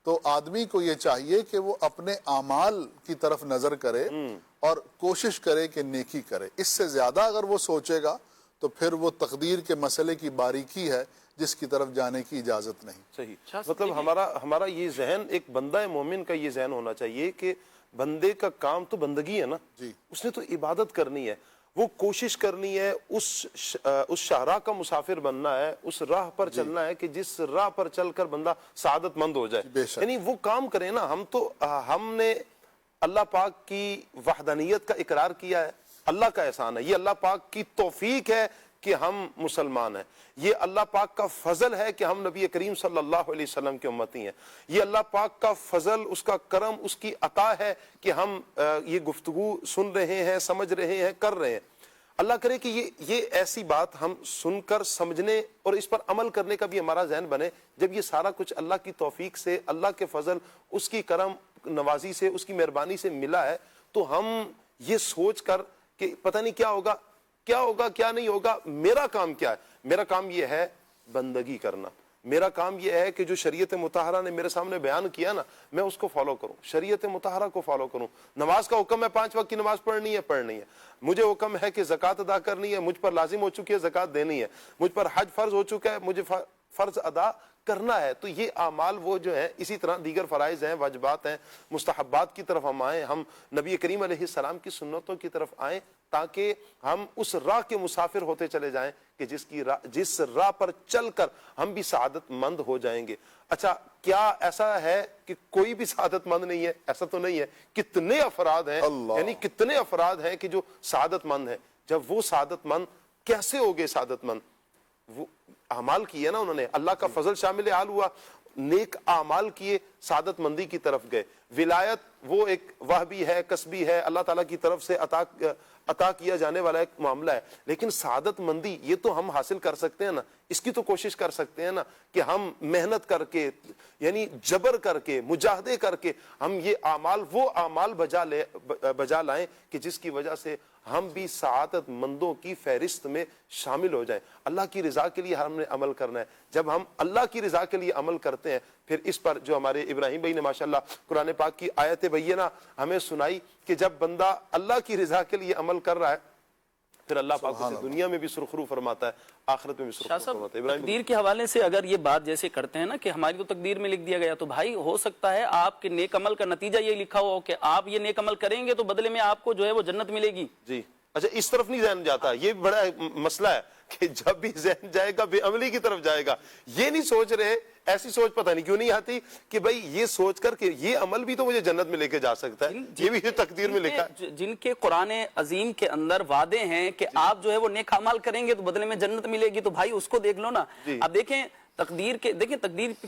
تو آدمی کو یہ چاہیے کہ وہ اپنے اعمال کی طرف نظر کرے اور کوشش کرے کہ نیکی کرے. اس سے زیادہ اگر وہ سوچے گا تو پھر وہ تقدیر کے مسئلے کی باریکی ہے جس کی طرف جانے کی اجازت نہیں. صحیح. مطلب ہمارا یہ ذہن، ایک بندہ مومن کا یہ ذہن ہونا چاہیے کہ بندے کا کام تو بندگی ہے نا، اس نے تو عبادت کرنی ہے، وہ کوشش کرنی ہے، اس شاہراہ کا مسافر بننا ہے، اس راہ پر چلنا ہے کہ جس راہ پر چل کر بندہ سعادت مند ہو جائے. یعنی وہ کام کرے نا. ہم نے اللہ پاک کی وحدانیت کا اقرار کیا ہے، اللہ کا احسان ہے، یہ اللہ پاک کی توفیق ہے کہ ہم مسلمان ہیں، یہ اللہ پاک کا فضل ہے کہ ہم نبی کریم صلی اللہ علیہ وسلم کے امتی ہیں، یہ اللہ پاک کا فضل، اس کا کرم، اس کی عطا ہے کہ ہم یہ گفتگو سن رہے ہیں، سمجھ رہے ہیں، کر رہے ہیں. اللہ کرے کہ یہ ایسی بات ہم سن کر سمجھنے اور اس پر عمل کرنے کا بھی ہمارا ذہن بنے. جب یہ سارا کچھ اللہ کی توفیق سے، اللہ کے فضل، اس کی کرم نوازی سے، اس کی مہربانی سے ملا ہے، تو ہم یہ سوچ کر کہ پتہ نہیں کیا ہوگا کیا نہیں ہوگا، میرا کام کیا ہے؟ میرا کام یہ ہے بندگی کرنا. میرا کام یہ ہے کہ جو شریعت مطہرہ نے میرے سامنے بیان کیا نا، میں اس کو فالو کروں، شریعت مطہرہ کو فالو کروں. نماز کا حکم ہے 5 وقت کی نماز پڑھنی ہے. مجھے حکم ہے کہ زکوٰۃ ادا کرنی ہے، مجھ پر لازم ہو چکی ہے زکوٰۃ دینی ہے. مجھ پر حج فرض ہو چکا ہے، مجھے فرض ادا کرنا ہے. تو یہ اعمال وہ جو ہیں، اسی طرح دیگر فرائض ہیں، واجبات ہیں، مستحبات کی طرف ہم آئیں، ہم نبی کریم علیہ السلام کی سنتوں کی طرف آئیں، تاکہ ہم اس راہ کے مسافر ہوتے چلے جائیں کہ جس راہ پر چل کر ہم بھی سعادت مند ہو جائیں گے. اچھا، کیا ایسا ہے کہ کوئی بھی سعادت مند نہیں ہے؟ ایسا تو نہیں ہے. کتنے افراد ہیں، یعنی کتنے افراد ہیں کہ جو سعادت مند ہیں. جب وہ سعادت مند کیسے ہو گئے سعادت مند؟ وہ اعمال کیے نا انہوں نے، اللہ کا فضل شامل حال ہوا، نیک اعمال کیے، سعادت مندی کی طرف گئے. ولایت وہ ایک وہبی ہے، کسبی ہے، اللہ تعالیٰ کی طرف سے عطا کیا جانے والا ایک معاملہ ہے. لیکن سعادت مندی یہ تو ہم حاصل کر سکتے ہیں نا، اس کی تو کوشش کر سکتے ہیں نا کہ ہم محنت کر کے، یعنی جبر کر کے، مجاہدے کر کے ہم یہ اعمال، وہ اعمال بجا لائیں کہ جس کی وجہ سے ہم بھی سعادت مندوں کی فہرست میں شامل ہو جائیں. اللہ کی رضا کے لیے ہم نے عمل کرنا ہے. جب ہم اللہ کی رضا کے لیے عمل کرتے ہیں، پھر اس پر جو ہمارے ابراہیم بھائی نے ماشاءاللہ قرآن پاک کی آیت بینہ ہمیں سنائی کہ جب بندہ اللہ کی رضا کے لیے عمل کر رہا ہے پھر اللہ پاک اسے دنیا میں بھی سرخرو فرماتا ہے، آخرت میں بھی شاہ سرخرو صاحب فرماتا ہے۔ تقدیر کے حوالے سے اگر یہ بات جیسے کرتے ہیں نا کہ ہماری تو تقدیر میں لکھ دیا گیا، تو بھائی ہو سکتا ہے آپ کے نیک عمل کا نتیجہ یہ لکھا ہو کہ آپ یہ نیک عمل کریں گے تو بدلے میں آپ کو جو ہے وہ جنت ملے گی۔ جی اچھا، اس طرف نہیں ذہن جاتا، یہ بڑا مسئلہ ہے کہ جب بھی ذہن جائے گا بے عملی کی طرف جائے گا، یہ نہیں سوچ رہے، ایسی سوچ پتہ نہیں کیوں نہیں آتی کہ بھائی یہ سوچ کر کہ یہ عمل بھی تو مجھے جنت میں لے کے جا سکتا ہے، یہ بھی تقدیر میں لکھا ہے۔ جن کے قرآن عظیم کے اندر وعدے ہیں کہ آپ جو ہے وہ نیک اعمال کریں گے تو بدلے میں جنت ملے گی، تو بھائی اس کو دیکھ لو نا۔ اب دیکھیں تقدیر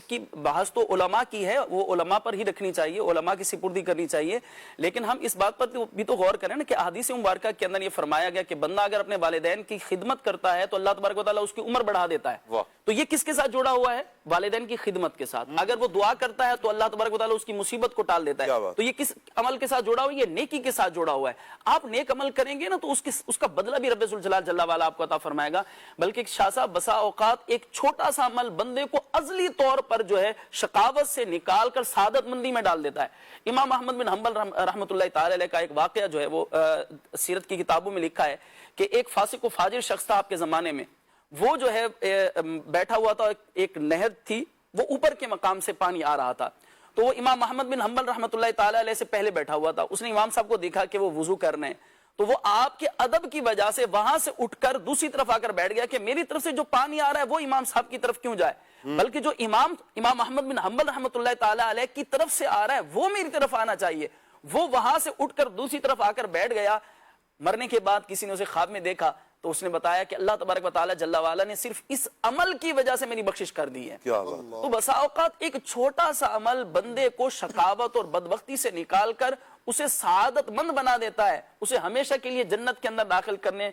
کی بحث تو علماء کی ہے، وہ علماء پر ہی رکھنی چاہیے، علماء کی سپردی کرنی چاہیے، لیکن ہم اس بات پر بھی تو غور کریں نا کہ احادیث مبارکہ کے اندر یہ فرمایا گیا کہ بندہ اگر اپنے والدین کی خدمت کرتا ہے تو اللہ تبارک و تعالیٰ اس کی عمر بڑھا دیتا ہے۔ تو یہ کس کے ساتھ جڑا ہوا ہے؟ والدین کی خدمت کے ساتھ۔ اگر وہ دعا کرتا ہے تو اللہ تبارک و تعالیٰ اس کی مصیبت کو ٹال دیتا ہے۔ تو یہ کس عمل کے ساتھ جڑا ہوا ہے؟ یہ نیکی کے ساتھ جڑا ہوا ہے۔ آپ نیک عمل کریں گے نا تو اس کا بدلہ بھی رب ذوالجلال جل والا آپ کو عطا فرمائے گا۔ بلکہ شاہ صاحب بسا اوقات ایک چھوٹا سا عمل بندے کو ازلی طور پر جو ہے شقاوت سے نکال کر سعادت مندی میں ڈال دیتا ہے۔ امام احمد بن حنبل رحمۃ اللہ تعالی علیہ کا ایک واقعہ جو ہے وہ سیرت کی کتابوں میں لکھا ہے کہ ایک فاسق و فاجر شخص تھا آپ کے زمانے میں، وہ جو ہے بیٹھا ہوا تھا، ایک نہر تھی، وہ اوپر کے مقام سے پانی آ رہا تھا، تو وہ امام احمد بن حنبل رحمۃ اللہ تعالی علیہ سے پہلے بیٹھا ہوا تھا۔ اس نے امام صاحب کو دیکھا کہ وہ وضو کر رہے ہیں، تو وہ آپ کے ادب کی وجہ سے وہاں سے اٹھ کر دوسری طرف آ کر بیٹھ گیا کہ میری طرف سے جو پانی آ رہا ہے وہ امام صاحب کی طرف کیوں جائے، بلکہ جو امام احمد بن حنبل رحمۃ اللہ تعالی علیہ کی طرف سے آ رہا ہے وہ میری طرف آنا چاہیے۔ وہ وہاں سے اٹھ کر دوسری طرف آ کر بیٹھ گیا۔ مرنے کے بعد کسی نے اسے خواب میں دیکھا تو اس نے بتایا کہ اللہ تبارک و تعالی جل وعلا نے صرف اس عمل کی وجہ سے میری بخشش کر دی ہے۔ تو بسا اوقات ایک چھوٹا سا عمل بندے کو شقاوت اور بدبختی سے نکال کر اسے سعادت مند بنا دیتا ہے، اسے ہمیشہ کے لیے جنت کے اندر داخل کرنے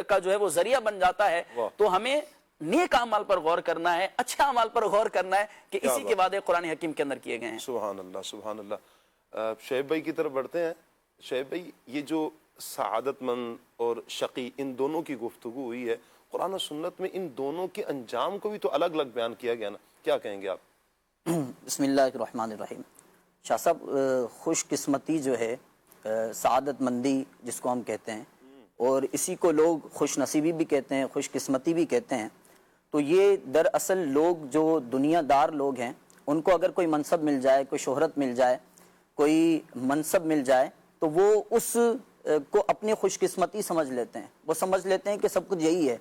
کا جو ہے وہ ذریعہ بن جاتا ہے۔ تو ہمیں نیک اعمال پر غور کرنا ہے، اچھے اعمال پر غور کرنا ہے کہ اسی کے وعدے قرآن حکیم کے اندر کیے گئے ہیں۔ سبحان اللہ سبحان اللہ۔ شعیب بھائی کی طرف بڑھتے ہیں۔ شعیب بھائی، یہ جو سعادت مند اور شقی ان دونوں کی گفتگو ہوئی ہے، قرآن و سنت میں ان دونوں کے انجام کو بھی تو الگ الگ بیان کیا گیا نا، کیا کہیں گے آپ؟ بسم اللہ الرحمن الرحیم۔ شاہ صاحب، خوش قسمتی جو ہے، سعادت مندی جس کو ہم کہتے ہیں، اور اسی کو لوگ خوش نصیبی بھی کہتے ہیں، خوش قسمتی بھی کہتے ہیں، تو یہ دراصل لوگ جو دنیا دار لوگ ہیں ان کو اگر کوئی منصب مل جائے، کوئی شہرت مل جائے، کوئی منصب مل جائے تو وہ اس کو اپنی خوش قسمتی سمجھ لیتے ہیں، وہ سمجھ لیتے ہیں کہ سب کچھ یہی ہے،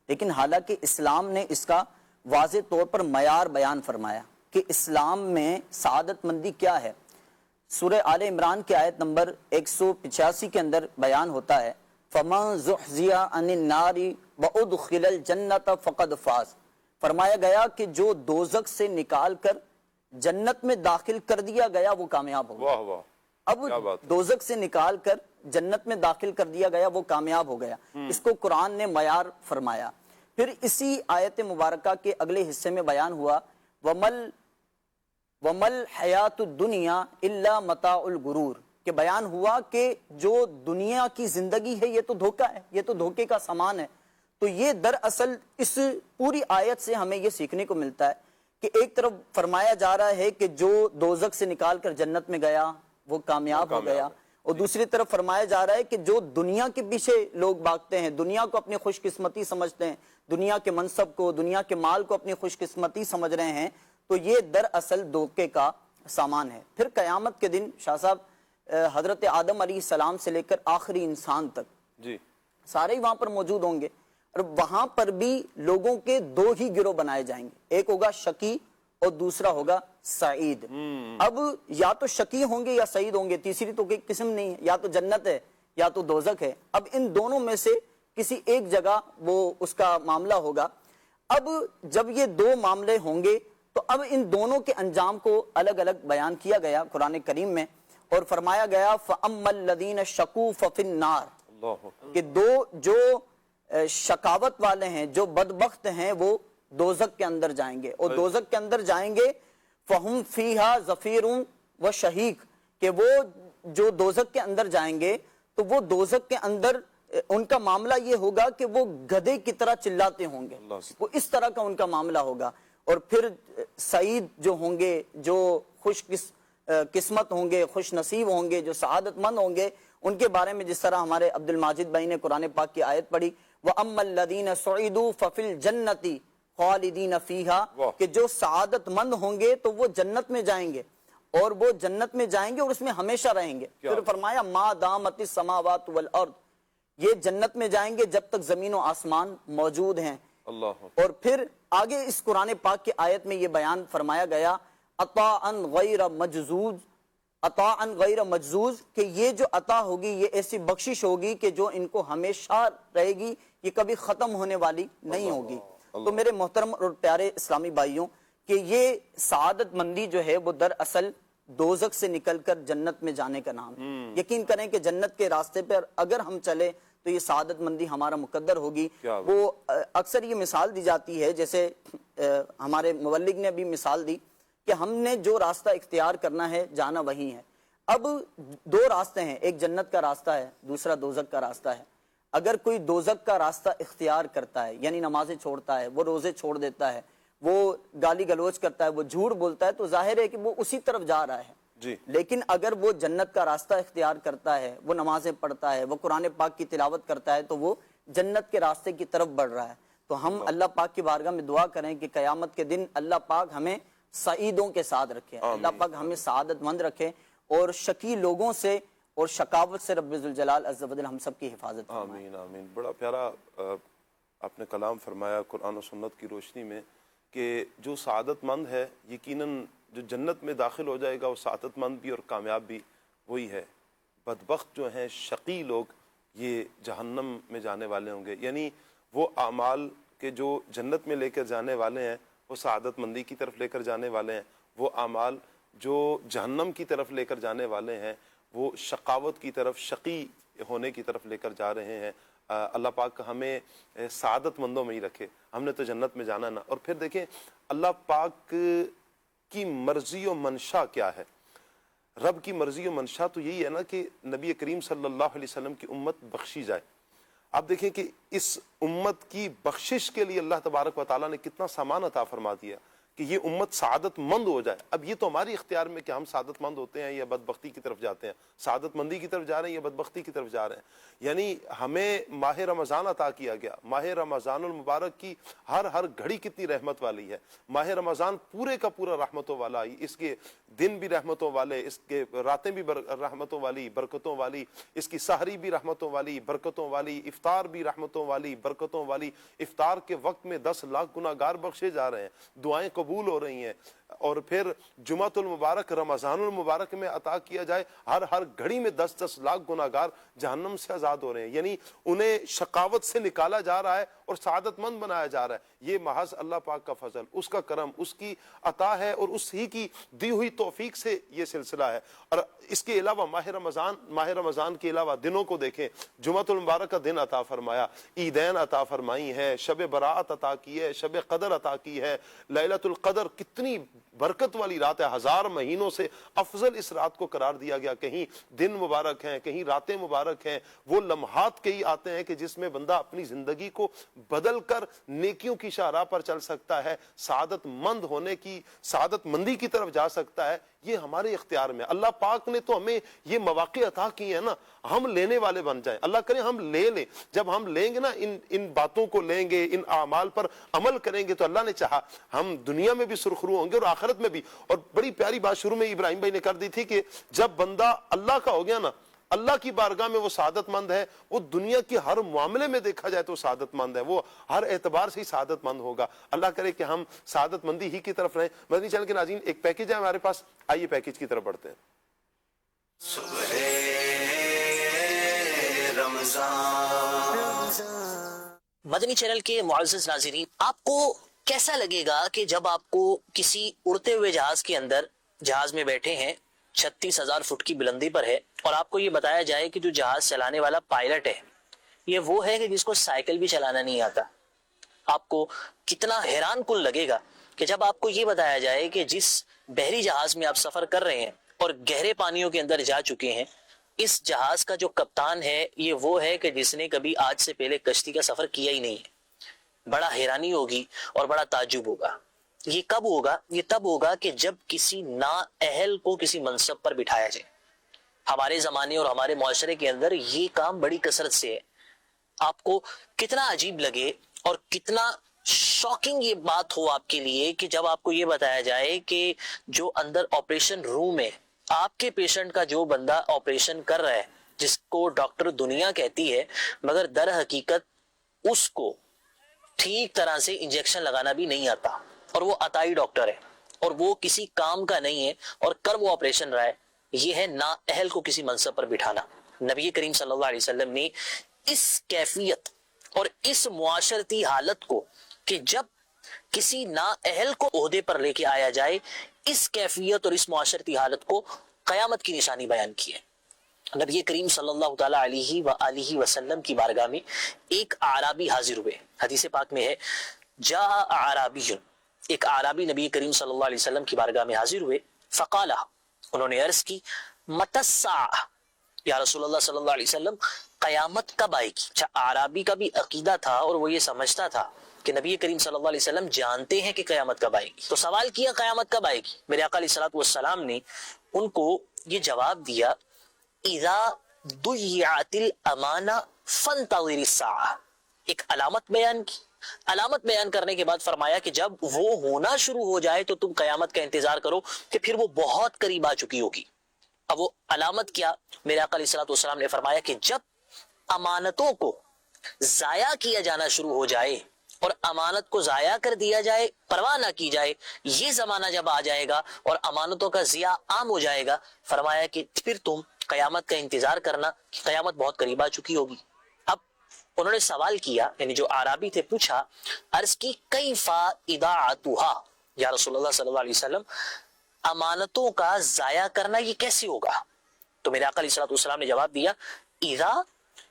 لیکن حالانکہ اسلام نے اس کا واضح طور پر معیار بیان فرمایا کہ اسلام میں سعادت مندی کیا ہے۔ سورہ آل عمران کی آیت نمبر 185 کے اندر بیان ہوتا ہے، فَمَنْ زُحْزِحَ عَنِ النَّارِ وَأُدْخِلَ الْجَنَّةَ فَقَدْ فَازَ۔ فرمایا گیا کہ جو دوزخ سے نکال کر جنت میں داخل کر دیا گیا وہ کامیاب ہو گیا۔ اب دوزخ سے نکال کر جنت میں داخل کر دیا گیا وہ کامیاب ہو گیا، اس کو قرآن نے معیار فرمایا۔ پھر اسی آیت مبارکہ کے اگلے حصے میں بیان ہوا، وَمَلْ حَيَاتُ الدُّنْيَا إِلَّا مَتَاعُ الْغُرُورِ، کہ بیان ہوا کہ جو دنیا کی زندگی ہے یہ تو دھوکہ ہے، یہ تو دھوکے کا سامان ہے۔ تو یہ دراصل اس پوری آیت سے ہمیں یہ سیکھنے کو ملتا ہے کہ ایک طرف فرمایا جا رہا ہے کہ جو دوزخ سے نکال کر جنت میں گیا وہ کامیاب ہو گیا، اور دوسری طرف فرمایا جا رہا ہے کہ جو دنیا کے پیچھے لوگ بھاگتے ہیں، دنیا کو اپنی خوش قسمتی سمجھتے ہیں، دنیا کے منصب کو، دنیا کے مال کو اپنی خوش قسمتی سمجھ رہے ہیں، تو یہ دراصل دھوکے کا سامان ہے۔ پھر قیامت کے دن شاہ صاحب حضرت آدم علیہ السلام سے لے کر آخری انسان تک سارے وہاں پر موجود ہوں گے، اور وہاں پر بھی لوگوں کے دو ہی گروہ بنائے جائیں گے، ایک ہوگا شقی اور دوسرا ہوگا سعید۔ اب یا تو شقی ہوں گے یا سعید ہوں گے، تیسری تو کوئی قسم نہیں ہے، یا تو جنت ہے یا تو دوزخ ہے۔ اب ان دونوں میں سے کسی ایک جگہ وہ اس کا معاملہ ہوگا۔ اب جب یہ دو معاملے ہوں گے تو اب ان دونوں کے انجام کو الگ الگ بیان کیا گیا قرآن کریم میں، اور فرمایا گیا فَأَمَّا الَّذِينَ شَقُوا فَفِي النَّارِ، کہ دو جو شقاوت والے ہیں، جو بدبخت ہیں، وہ دوزخ کے اندر جائیں گے، اور دوزخ کے اندر جائیں گے فَهُمْ فِيهَا زَفِيرٌ وَشَهِيقٌ، کہ وہ جو دوزخ کے اندر جائیں گے تو وہ دوزخ کے اندر ان کا معاملہ یہ ہوگا کہ وہ گدھے کی طرح چلاتے ہوں گے، وہ اس طرح کا ان کا معاملہ ہوگا۔ اور پھر سعید جو ہوں گے، جو خوش قسمت ہوں گے، خوش نصیب ہوں گے، جو سعادت مند ہوں گے، ان کے بارے میں جس طرح ہمارے عبد الماجد بھائی نے قرآن پاک کی آیت پڑھی وَأَمَّا الَّذِينَ سُعِدُوا فَفِي الْجَنَّةِ خَالِدِينَ فِيهَا کہ جو سعادت مند ہوں گے تو وہ جنت میں جائیں گے اور وہ جنت میں جائیں گے اور اس میں ہمیشہ رہیں گے. پھر فرمایا ما دامت السماوات والارض یہ جنت میں جائیں گے جب تک زمین و آسمان موجود ہیں. اور پھر آگے اس قرآن پاک کی آیت میں یہ بیان فرمایا گیا عطاء غیر مجزوز عطاء غیر مجزوز کہ یہ جو عطا ہوگی یہ ایسی بخشش ہوگی کہ جو ان کو ہمیشہ رہے گی, یہ کبھی ختم ہونے والی نہیں ہوگی. تو میرے محترم اور پیارے اسلامی بھائیوں کہ یہ سعادت مندی جو ہے وہ دراصل دوزخ سے نکل کر جنت میں جانے کا نام ہے. یقین کریں کہ جنت کے راستے پر اگر ہم چلے تو یہ سعادت مندی ہمارا مقدر ہوگی. وہ اکثر یہ مثال دی جاتی ہے, جیسے ہمارے مبلغ نے بھی مثال دی کہ ہم نے جو راستہ اختیار کرنا ہے جانا وہی ہے. اب دو راستے ہیں, ایک جنت کا راستہ ہے, دوسرا دوزخ کا راستہ ہے. اگر کوئی دوزخ کا راستہ اختیار کرتا ہے یعنی نمازیں چھوڑتا ہے, وہ روزے چھوڑ دیتا ہے, وہ گالی گلوچ کرتا ہے, وہ جھوٹ بولتا ہے, تو ظاہر ہے کہ وہ اسی طرف جا رہا ہے. لیکن اگر وہ جنت کا راستہ اختیار کرتا ہے, وہ نمازیں پڑھتا ہے, وہ قرآن پاک کی تلاوت کرتا ہے, تو وہ جنت کے راستے کی طرف بڑھ رہا ہے. تو ہم اللہ پاک کی بارگاہ میں دعا کریں کہ قیامت کے دن اللہ پاک ہمیں سعیدوں کے ساتھ رکھے, اللہ پاک ہمیں سعادت مند رکھے اور شقی لوگوں سے اور شقاوت سے رب ذوالجلال عز و جل ہم سب کی حفاظت فرمائے. آمین آمین. بڑا پیارا آپ نے کلام فرمایا قرآن و سنت کی روشنی میں کہ جو سعادت مند ہے یقیناً جو جنت میں داخل ہو جائے گا وہ سعادت مند بھی اور کامیاب بھی وہی ہے. بدبخت جو ہیں شقی لوگ یہ جہنم میں جانے والے ہوں گے. یعنی وہ اعمال کے جو جنت میں لے کر جانے والے ہیں وہ سعادت مندی کی طرف لے کر جانے والے ہیں, وہ اعمال جو جہنم کی طرف لے کر جانے والے ہیں وہ شقاوت کی طرف, شقی ہونے کی طرف لے کر جا رہے ہیں. اللہ پاک ہمیں سعادت مندوں میں ہی رکھے, ہم نے تو جنت میں جانا نا. اور پھر دیکھیں اللہ پاک کی مرضی و منشا کیا ہے. رب کی مرضی و منشا تو یہی ہے نا کہ نبی کریم صلی اللہ علیہ وسلم کی امت بخشی جائے. آپ دیکھیں کہ اس امت کی بخشش کے لیے اللہ تبارک و تعالیٰ نے کتنا سامان عطا فرما دیا کہ یہ امت سعادت مند ہو جائے. اب یہ تو ہماری اختیار میں کہ ہم سعادت مند ہوتے ہیں یا بدبختی کی طرف جاتے ہیں, سعادت مندی کی طرف جا رہے ہیں یا بدبختی کی طرف جا رہے ہیں. یعنی ہمیں ماہ رمضان عطا کیا گیا, ماہ رمضان المبارک کی ہر گھڑی کتنی رحمت والی ہے. ماہ رمضان پورے کا پورا رحمتوں والا, اس کے دن بھی رحمتوں والے, اس کے راتیں بھی رحمتوں والی برکتوں والی, اس کی سحری بھی رحمتوں والی برکتوں والی, افطار بھی رحمتوں والی برکتوں والی. افطار کے وقت میں 10 لاکھ گناہگار بخشے جا رہے ہیں, دعائیں قبول ہو رہی ہیں. اور پھر جمعۃ المبارک رمضان المبارک میں عطا کیا جائے, ہر گھڑی میں 10 لاکھ گناہگار جہنم سے آزاد ہو رہے ہیں. یعنی انہیں شقاوت سے نکالا جا رہا ہے اور سعادت مند بنایا جا رہا ہے. یہ محض اللہ پاک کا فضل, اس کا کرم, اس کی عطا ہے اور اس ہی کی دی ہوئی توفیق سے یہ سلسلہ ہے. اور اس کے علاوہ ماہ رمضان کے علاوہ دنوں کو دیکھیں, جمعۃ المبارک کا دن عطا فرمایا, عیدین عطا فرمائی ہیں, شب برات عطا کی ہے, شب قدر عطا کی ہے, لیلۃ القدر کتنی برکت والی رات ہے, 1000 مہینوں سے افضل اس رات کو قرار دیا گیا. کہیں دن مبارک ہیں, کہیں راتیں مبارک ہیں, وہ لمحات کئی آتے ہیں کہ جس میں بندہ اپنی زندگی کو بدل کر نیکیوں کی شاہراہ پر چل سکتا ہے, سعادت مند ہونے کی, سعادت مندی کی طرف جا سکتا ہے. یہ ہمارے اختیار میں. اللہ پاک نے تو ہمیں یہ مواقع عطا کیے ہیں نا, ہم لینے والے بن جائیں. اللہ کرے ہم لے لیں. جب ہم لیں گے نا, ان باتوں کو لیں گے, ان اعمال پر عمل کریں گے, تو اللہ نے چاہا ہم دنیا میں بھی سرخرو ہوں گے اور آخرت میں بھی. اور بڑی پیاری بات شروع میں ابراہیم بھائی نے کر دی تھی کہ جب بندہ اللہ کا ہو گیا نا, اللہ کی بارگاہ میں وہ سعادت مند ہے, وہ دنیا کی ہر معاملے میں دیکھا جائے تو سعادت مند ہے, وہ ہر اعتبار سے ہی سعادت مند ہوگا. اللہ کرے کہ ہم سعادت مندی ہی کی طرف رہیں. مدنی چینل کے ناظرین, ایک پیکیج ہے ہمارے پاس, آئیے پیکیج کی طرف بڑھتے ہیں. مدنی چینل کے معزز ناظرین, آپ کو کیسا لگے گا کہ جب آپ کو کسی اڑتے ہوئے جہاز کے اندر, جہاز میں بیٹھے ہیں, 36,000 فٹ کی بلندی پر ہے, اور آپ کو یہ بتایا جائے کہ جو جہاز چلانے والا پائلٹ ہے یہ وہ ہے کہ جس کو سائیکل بھی چلانا نہیں آتا. آپ کو کتنا حیران کن لگے گا کہ جب آپ کو یہ بتایا جائے کہ جس بحری جہاز میں آپ سفر کر رہے ہیں اور گہرے پانیوں کے اندر جا چکے ہیں, اس جہاز کا جو کپتان ہے یہ وہ ہے کہ جس نے کبھی آج سے پہلے کشتی کا سفر کیا ہی نہیں ہے. بڑا حیرانی ہوگی اور بڑا تعجب ہوگا. یہ کب ہوگا؟ یہ تب ہوگا کہ جب کسی نااہل کو کسی منصب پر بٹھایا جائے. ہمارے زمانے اور ہمارے معاشرے کے اندر یہ کام بڑی کثرت سے ہے. آپ کو کتنا عجیب لگے اور کتنا شاکنگ یہ بات ہو آپ کے لیے کہ جب آپ کو یہ بتایا جائے کہ جو اندر آپریشن روم ہے آپ کے پیشنٹ کا جو بندہ آپریشن کر رہا ہے جس کو ڈاکٹر دنیا کہتی ہے مگر در حقیقت اس کو ٹھیک طرح سے انجیکشن لگانا بھی نہیں آتا اور وہ عطائی ڈاکٹر ہے اور وہ کسی کام کا نہیں ہے اور کر وہ آپریشن رہا ہے. یہ ہے نااہل کو کسی منصب پر بٹھانا. نبی کریم صلی اللہ علیہ وسلم نے اس کیفیت اور اس معاشرتی حالت کو کہ جب کسی نااہل کو عہدے پر لے کے آیا جائے اس کیفیت اور اس معاشرتی حالت کو قیامت کی نشانی بیان کی ہے. نبی کریم صلی اللہ تعالی علیہ وآلہ وسلم کی بارگاہ میں ایک اعرابی حاضر ہوئے. حدیث پاک میں ہے جاء اعرابی، ایک اعرابی نبی کریم صلی اللہ علیہ وسلم کی بارگاہ میں حاضر ہوئے. فقال، انہوں نے عرض کی متی الساعہ، یا رسول اللہ صلی اللہ علیہ وسلم قیامت کب آئے گی؟ اچھا، اعرابی کا بھی عقیدہ تھا اور وہ یہ سمجھتا تھا کہ نبی کریم صلی اللہ علیہ وسلم جانتے ہیں کہ قیامت کب آئے گی. تو سوال کیا قیامت کب آئے گی؟ میرے آقا علیہ الصلوۃ والسلام نے ان کو یہ جواب دیا اذا ضیعت الامانہ فانتظر الساعہ. ایک علامت بیان کی. علامت بیان کرنے کے بعد فرمایا کہ جب وہ ہونا شروع ہو جائے تو تم قیامت کا انتظار کرو کہ پھر وہ بہت قریب آ چکی ہوگی. اب وہ علامت کیا؟ میرے آقا علیہ الصلوۃ والسلام نے فرمایا کہ جب امانتوں کو ضائع کیا جانا شروع ہو جائے اور امانت کو ضائع کر دیا جائے، پرواہ نہ کی جائے، یہ زمانہ جب آ جائے گا اور امانتوں کا ضیاع عام ہو جائے گا، فرمایا کہ پھر تم قیامت کا انتظار کرنا کہ قیامت بہت قریب آ چکی ہوگی. اب انہوں نے سوال کیا، یعنی جو اعرابی تھے پوچھا، عرض کی کیف اضاعتها، یا رسول اللہ صلی اللہ علیہ وسلم امانتوں کا ضائع کرنا یہ کیسے ہوگا؟ تو میرے آقا علیہ الصلوۃ والسلام نے جواب دیا اذا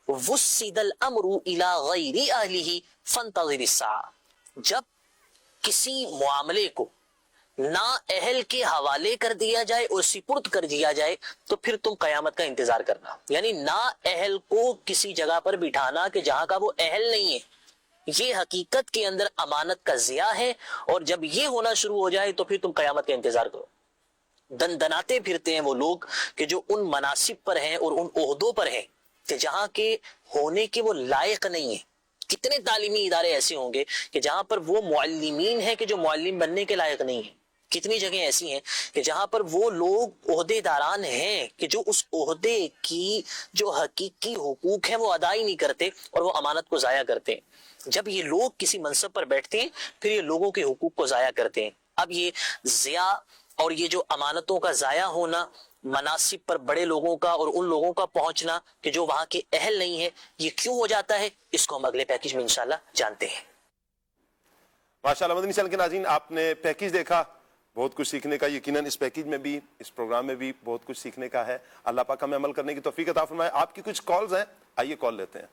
وسد الامر الى غیر اہلہ فانتظر الساعہ. جب کسی معاملے کو نااہل کے حوالے کر دیا جائے اور سپرد کر دیا جائے تو پھر تم قیامت کا انتظار کرنا. یعنی نااہل کو کسی جگہ پر بٹھانا کہ جہاں کا وہ اہل نہیں ہے، یہ حقیقت کے اندر امانت کا ضیاع ہے، اور جب یہ ہونا شروع ہو جائے تو پھر تم قیامت کا انتظار کرو. دندناتے پھرتے ہیں وہ لوگ کہ جو ان مناصب پر ہیں اور ان عہدوں پر ہیں کہ جہاں کے ہونے کے وہ لائق نہیں ہیں. کتنے تعلیمی ادارے ایسے ہوں گے کہ جہاں پر وہ معلمین ہیں کہ جو معلم بننے کے لائق نہیں ہیں. کتنی جگہیں ایسی ہیں کہ جہاں پر وہ لوگ عہدے داران ہیں کہ جو اس عہدے کی جو حقیقی حقوق ہیں وہ ادا ہی نہیں کرتے اور وہ امانت کو ضائع کرتے ہیں. جب یہ لوگ کسی منصب پر بیٹھتے ہیں پھر یہ لوگوں کے حقوق کو ضائع کرتے ہیں. اب یہ ضیاع اور یہ جو امانتوں کا ضائع ہونا، مناصب پر بڑے لوگوں کا اور ان لوگوں کا پہنچنا کہ جو وہاں کے اہل نہیں ہے، یہ کیوں ہو جاتا ہے، اس کو ہم اگلے پیکیج میں انشاءاللہ جانتے ہیں. ماشاءاللہ مدنی چینل کے ناظرین، آپ نے پیکیج دیکھا، بہت کچھ سیکھنے کا یقیناً اس پیکیج میں بھی، اس پروگرام میں بھی بہت کچھ سیکھنے کا ہے. اللہ پاک ہمیں عمل کرنے کی توفیق عطا فرمائے. آپ کی کچھ کالز ہیں، آئیے کال لیتے ہیں.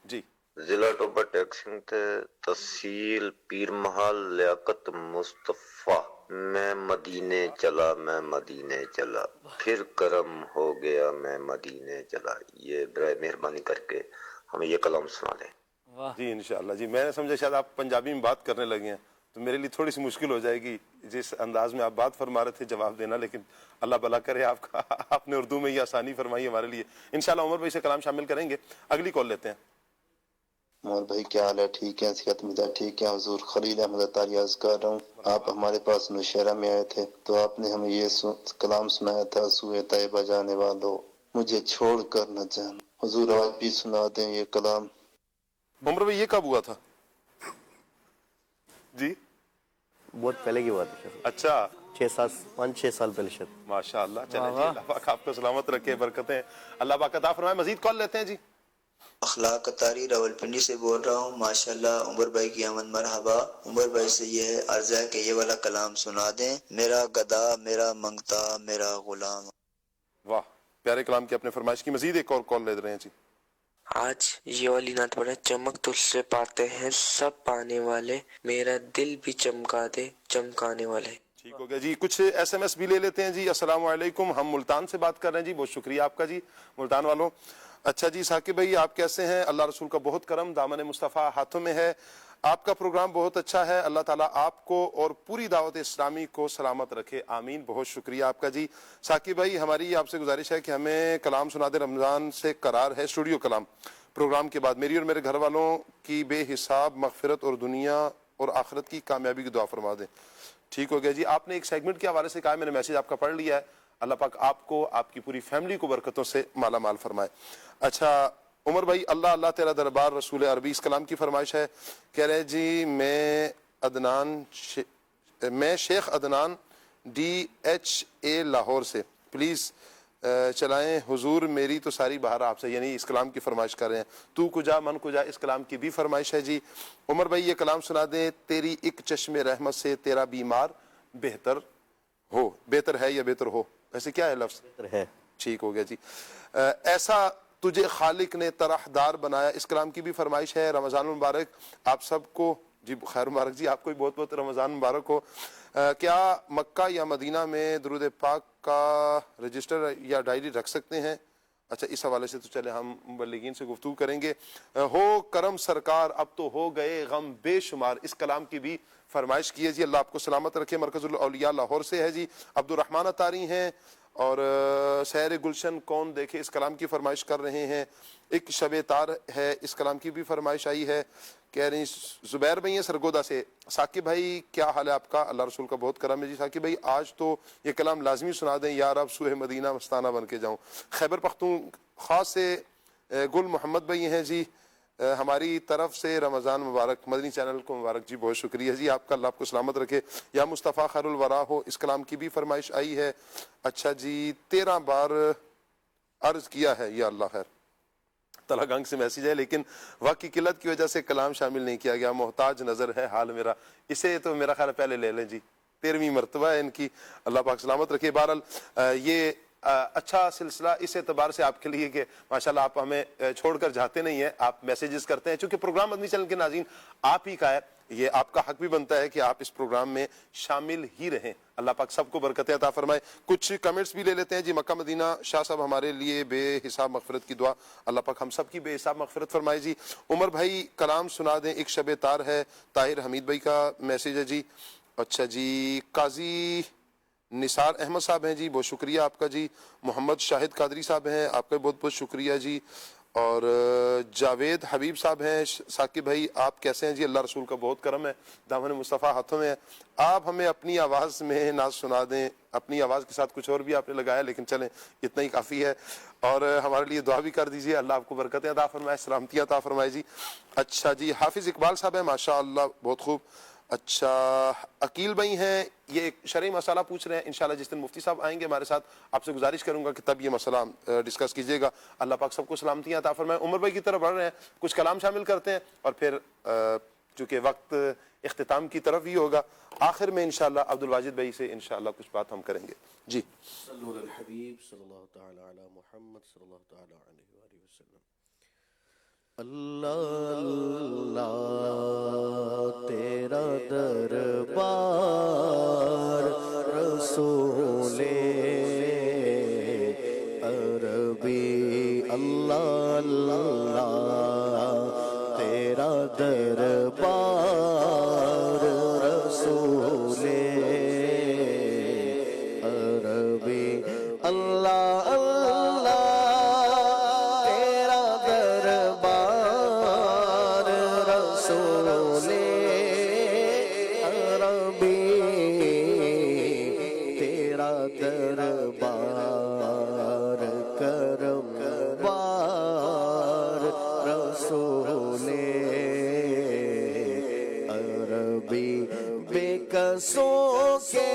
جی، ضلع ٹوبہ ٹیکسنگ تھے، تحصیل پیر محل، لیاقت مصطفیٰ. میں مدینے چلا، میں مدینے چلا، پھر کرم ہو گیا، میں مدینے چلا. یہ برائے مہربانی کر کے ہمیں یہ کلام سنا دیں. جی انشاءاللہ. جی میں نے سمجھا شاید آپ پنجابی میں بات کرنے لگے ہیں تو میرے لیے تھوڑی سی مشکل ہو جائے گی جس انداز میں آپ بات فرما رہے تھے جواب دینا، لیکن اللہ بھلا کرے آپ کا، آپ نے اردو میں یہ آسانی فرمائی ہمارے لیے. انشاءاللہ عمر بھائی سے کلام شامل کریں گے. اگلی کال لیتے ہیں. عمر بھائی کیا حال ہے؟ ٹھیک ہے؟ صحت مزاج ٹھیک ہے؟ حضور خلیل احمد اتاری عرض کر رہا ہوں. آپ ہمارے پاس نوشہرہ میں آئے تھے تو آپ نے ہمیں یہ کلام سنایا تھا، سوئے طیبہ جانے والوں مجھے چھوڑ کر نہ جانا. حضور آج بھی سنا دیں یہ کلام. عمر بھائی یہ کب ہوا تھا؟ جی بہت پہلے کی بات ہے. اچھا، 5-6 سال پہلے شاید. ماشاءاللہ. چلیں جی، اللہ پاک آپ کو سلامت رکھے، برکتیں اللہ پاک عطا فرمائے. مزید کال لیتے ہیں. جی اخلاق اتاری راولپنڈی سے بول رہا ہوں. ماشاءاللہ عمر بھائی کی آمد مرحبا. عمر بھائی سے یہ ہے عرض ہے کہ یہ والا کلام سنا دیں. میرا گدا میرا منگتا میرا غلام. واہ، پیارے کلام کی اپنے فرمائش کی. مزید ایک اور کال لے رہے ہیں. جی آج یہ والی نعت پڑھے. چمک تجھ سے پاتے ہیں سب پانے والے، میرا دل بھی چمکا دے چمکانے والے. ٹھیک ہو گیا جی. کچھ ایس ایم ایس بھی لے لیتے ہیں. جی السلام علیکم، ہم ملتان سے بات کر رہے ہیں. جی بہت شکریہ آپ کا جی ملتان والوں. اچھا جی ثاقب بھائی آپ کیسے ہیں؟ اللہ رسول کا بہت کرم، دامن مصطفیٰ ہاتھوں میں ہے. آپ کا پروگرام بہت اچھا ہے، اللہ تعالیٰ آپ کو اور پوری دعوت اسلامی کو سلامت رکھے، آمین۔ بہت شکریہ آپ کا جی۔ ثاقب بھائی ہماری آپ سے گزارش ہے کہ ہمیں کلام سنا دے، رمضان سے قرار ہے اسٹوڈیو کلام پروگرام کے بعد میری اور میرے گھر والوں کی بے حساب مغفرت اور دنیا اور آخرت کی کامیابی کی دعا فرما دیں۔ ٹھیک ہو گیا جی۔ آپ نے ایک سیگمنٹ کے حوالے سے کہا، میں نے میسیج آپ کا پڑھ لیا ہے، اللہ پاک آپ کو آپ کی پوری فیملی کو برکتوں سے مالا مال فرمائے۔ اچھا عمر بھائی، اللہ اللہ تیرا دربار رسول عربی، اس کلام کی فرمائش ہے، کہہ رہے جی میں شیخ عدنان DHA لاہور سے، پلیز چلائیں حضور میری تو ساری بہار آپ سے، یعنی اس کلام کی فرمائش کر رہے ہیں، تو کجا من کجا، اس کلام کی بھی فرمائش ہے جی۔ عمر بھائی یہ کلام سنا دیں، تیری ایک چشم رحمت سے تیرا بیمار بہتر ہو، بہتر ہے یا بہتر ہو، ایسے کیا ہے لفظ؟ بہتر ہے۔ ٹھیک ہو گیا جی۔ ایسا تجھے خالق نے طرحدار بنایا، اس کلام کی بھی فرمائش ہے۔ رمضان مبارک آپ سب کو جی، خیر مبارک جی، آپ کو بھی بہت بہت رمضان مبارک ہو۔ کیا مکہ یا مدینہ میں درود پاک کا رجسٹر یا ڈائری رکھ سکتے ہیں؟ اچھا اس حوالے سے تو چلے ہم مبلغین سے گفتگو کریں گے۔ ہو کرم سرکار اب تو ہو گئے غم بے شمار، اس کلام کی بھی فرمائش کی ہے جی۔ اللہ آپ کو سلامت رکھے۔ مرکز الاولیاء لاہور سے ہے جی، عبدالرحمن اطاری ہیں، اور سیر گلشن کون دیکھے، اس کلام کی فرمائش کر رہے ہیں۔ ایک شب تار ہے، اس کلام کی بھی فرمائش آئی ہے۔ کہہ رہے ہیں زبیر بھائی ہیں سرگودا سے، ثاقب بھائی کیا حال ہے آپ کا؟ اللہ رسول کا بہت کرم ہے جی۔ ثاقب بھائی آج تو یہ کلام لازمی سنا دیں، یا رب سوئے مدینہ مستانہ بن کے جاؤں۔ خیبر پختونخوا سے گل محمد بھائی ہیں جی، ہماری طرف سے رمضان مبارک، مدنی چینل کو مبارک جی، بہت شکریہ جی آپ کا، اللہ آپ کو سلامت رکھے۔ یا مصطفیٰ خیر الورا ہو، اس کلام کی بھی فرمائش آئی ہے۔ اچھا جی 13 بار عرض کیا ہے، یا اللہ خیر، تلا گنگ سے میسیج ہے، لیکن وقت کی قلت کی وجہ سے کلام شامل نہیں کیا گیا، محتاج نظر ہے حال میرا، اسے تو میرا خیال پہلے لے لیں جی، 13ویں مرتبہ ہے ان کی، اللہ پاک سلامت رکھے۔ بہرحال یہ اچھا سلسلہ اس اعتبار سے آپ کے لیے کہ ماشاءاللہ آپ ہمیں چھوڑ کر جاتے نہیں ہیں، آپ میسیجز کرتے ہیں، چونکہ پروگرام مدنی چینل کے ناظرین آپ ہی کا ہے، یہ آپ کا حق بھی بنتا ہے کہ آپ اس پروگرام میں شامل ہی رہیں۔ اللہ پاک سب کو برکتیں عطا فرمائے۔ کچھ کمنٹس بھی لے لیتے ہیں جی۔ مکہ مدینہ شاہ صاحب ہمارے لیے بے حساب مغفرت کی دعا، اللہ پاک ہم سب کی بے حساب مغفرت فرمائے جی۔ عمر بھائی کلام سنا دیں، ایک شب تار ہے، طاہر حمید بھائی کا میسیج ہے جی۔ اچھا جی قاضی نثار احمد صاحب ہیں جی، بہت شکریہ آپ کا جی۔ محمد شاہد قادری صاحب ہیں، آپ کا بہت بہت شکریہ جی۔ اور جاوید حبیب صاحب ہیں، ثاقب بھائی آپ کیسے ہیں جی؟ اللہ رسول کا بہت کرم ہے، دامن مصطفیٰ ہاتھوں میں ہے، آپ ہمیں اپنی آواز میں نعت سنا دیں۔ اپنی آواز کے ساتھ کچھ اور بھی آپ نے لگایا، لیکن چلیں اتنا ہی کافی ہے، اور ہمارے لیے دعا بھی کر دیجیے، اللہ آپ کو برکتیں عطا فرمائے، سلامتی عطا فرمائے جی۔ اچھا جی حافظ اقبال صاحب ہیں، ماشاء اللہ بہت خوب۔ اچھا عقیل بھائی ہیں، یہ ایک شرعی مسئلہ پوچھ رہے ہیں، انشاءاللہ جس دن مفتی صاحب آئیں گے ہمارے ساتھ آپ سے گزارش کروں گا کہ تب یہ مسئلہ ڈسکس کیجیے گا، اللہ پاک سب کو سلامتیاں عطا فرمائے۔ عمر بھائی کی طرف بڑھ رہے ہیں، کچھ کلام شامل کرتے ہیں اور پھر چونکہ وقت اختتام کی طرف ہی ہوگا، آخر میں انشاءاللہ عبدالواجد بھائی سے انشاءاللہ کچھ بات ہم کریں گے جی۔ صلو علی الحبیب صلی اللہ تعالی علی محمد صلی اللہ تعالی علیہ وآلہ وسلم۔ اللہ اللہ تیرا دربار رسول عربی، اللہ اللہ تیرا دربار رسول عربی، اللہ اللہ تیرا دربار رسول عربی، تیرا دربار کرم وار رسول عربی، بے قصوں کے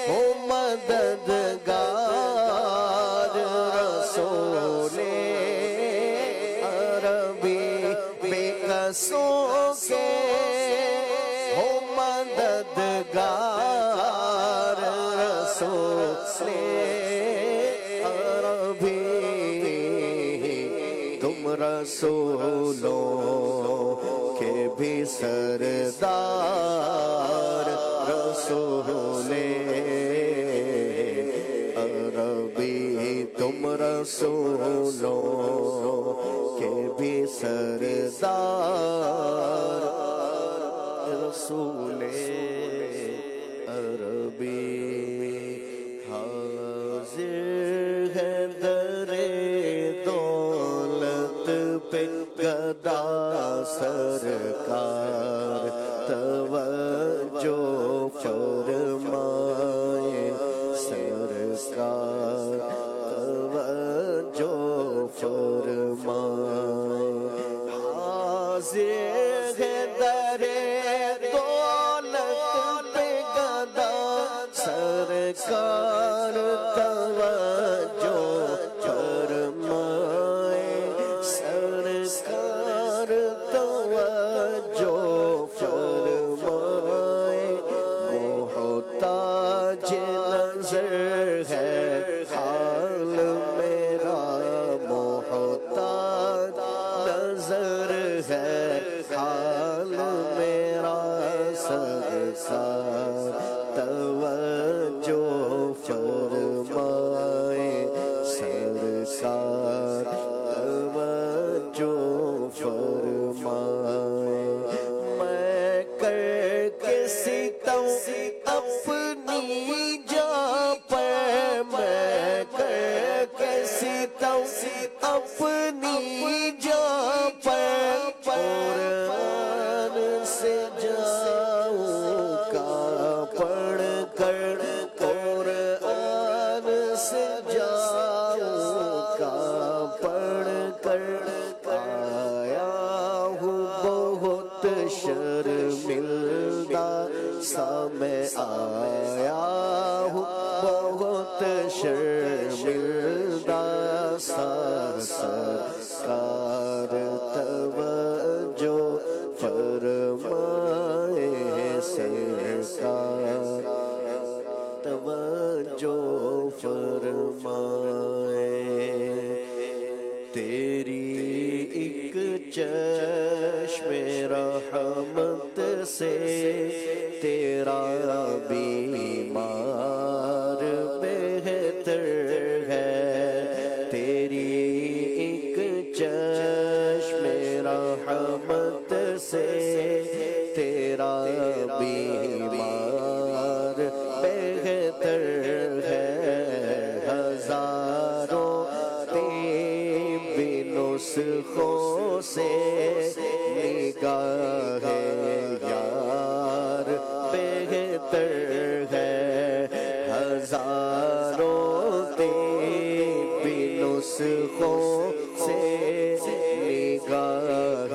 ہو مددگار رسول عربی، بے قصوں کے ہو مددگار رسول عربی، تم رسولوں کے بھی سردار رسول عربی، تم رسولوں کے بھی سردار سرکار توجہ فرمائے سرکار توجہ فرمائے حاضر ہے در دولت پہ گدا سرکار توجہ فرمائے سرکار توجہ فرمائے محتاج نظر ہے حال میرا محتاج نظر ہے حال میرا سرکار توجہ فرمائے سرکار توجہ فرمائے میں کر کے ستم اپنی جان پر میں کر کے ستم اپنی جان پر قرآن سے جاؤں کا پڑھ کر قرآن سے جاؤں کا پڑھ کر آیا ہوں بہت شرمندہ سا میں آیا ہوں بہت شرمندہ سا سرکار توجہ فرمائے سرکار توجہ فرمائے تیری ایک چشم رحمت سے تیرا بیمار بہتر ہے تیری ایک چشم رحمت سے تیرا بیمار بہتر ہے ہزاروں طبی نسخوں سے نگاہ یار بہتر ہے ہزاروں طبی نسخوں سے نگاہ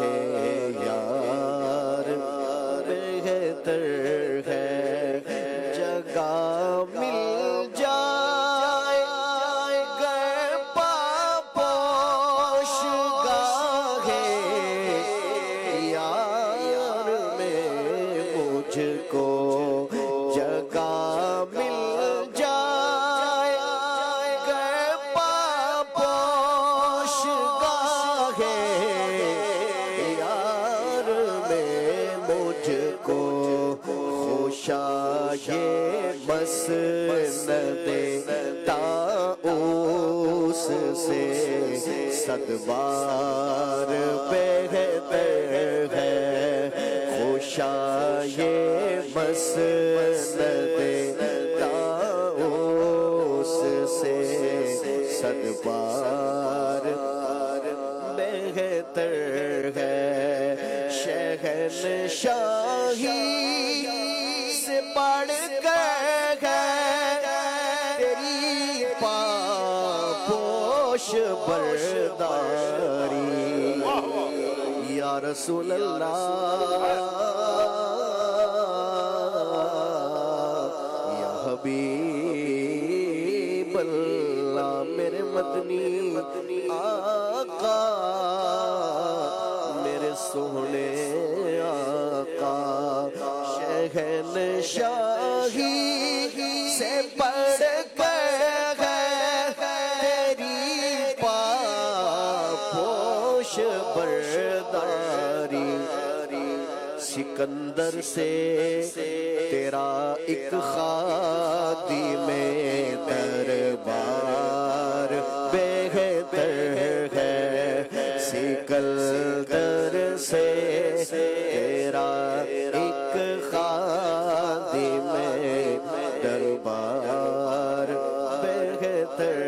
یار بہتر ہے جگہ مل جائے گر پاپوش گاہ یار میں مجھ کو جگہ مل جائے گر پاپوش گاہ یار میں مجھ کو خوشا یہ مسند طاؤس سے صد بار بہتر ہے خوشا یہ مسند طاؤس سے صد بار بہتر ہے شہنشاہی سے پڑھ کر تیری پاپوش برداری یا رسول اللہ یا حبیب اللہ میرے مدنی آقا میرے سونے آقا شہنشاہی سے پڑھ کر تیری پاپوش برداری سکندر سے تیرا ایک خادم دربار بہتر ہے سکندر سے تیرا ایک خادم دربار بہتر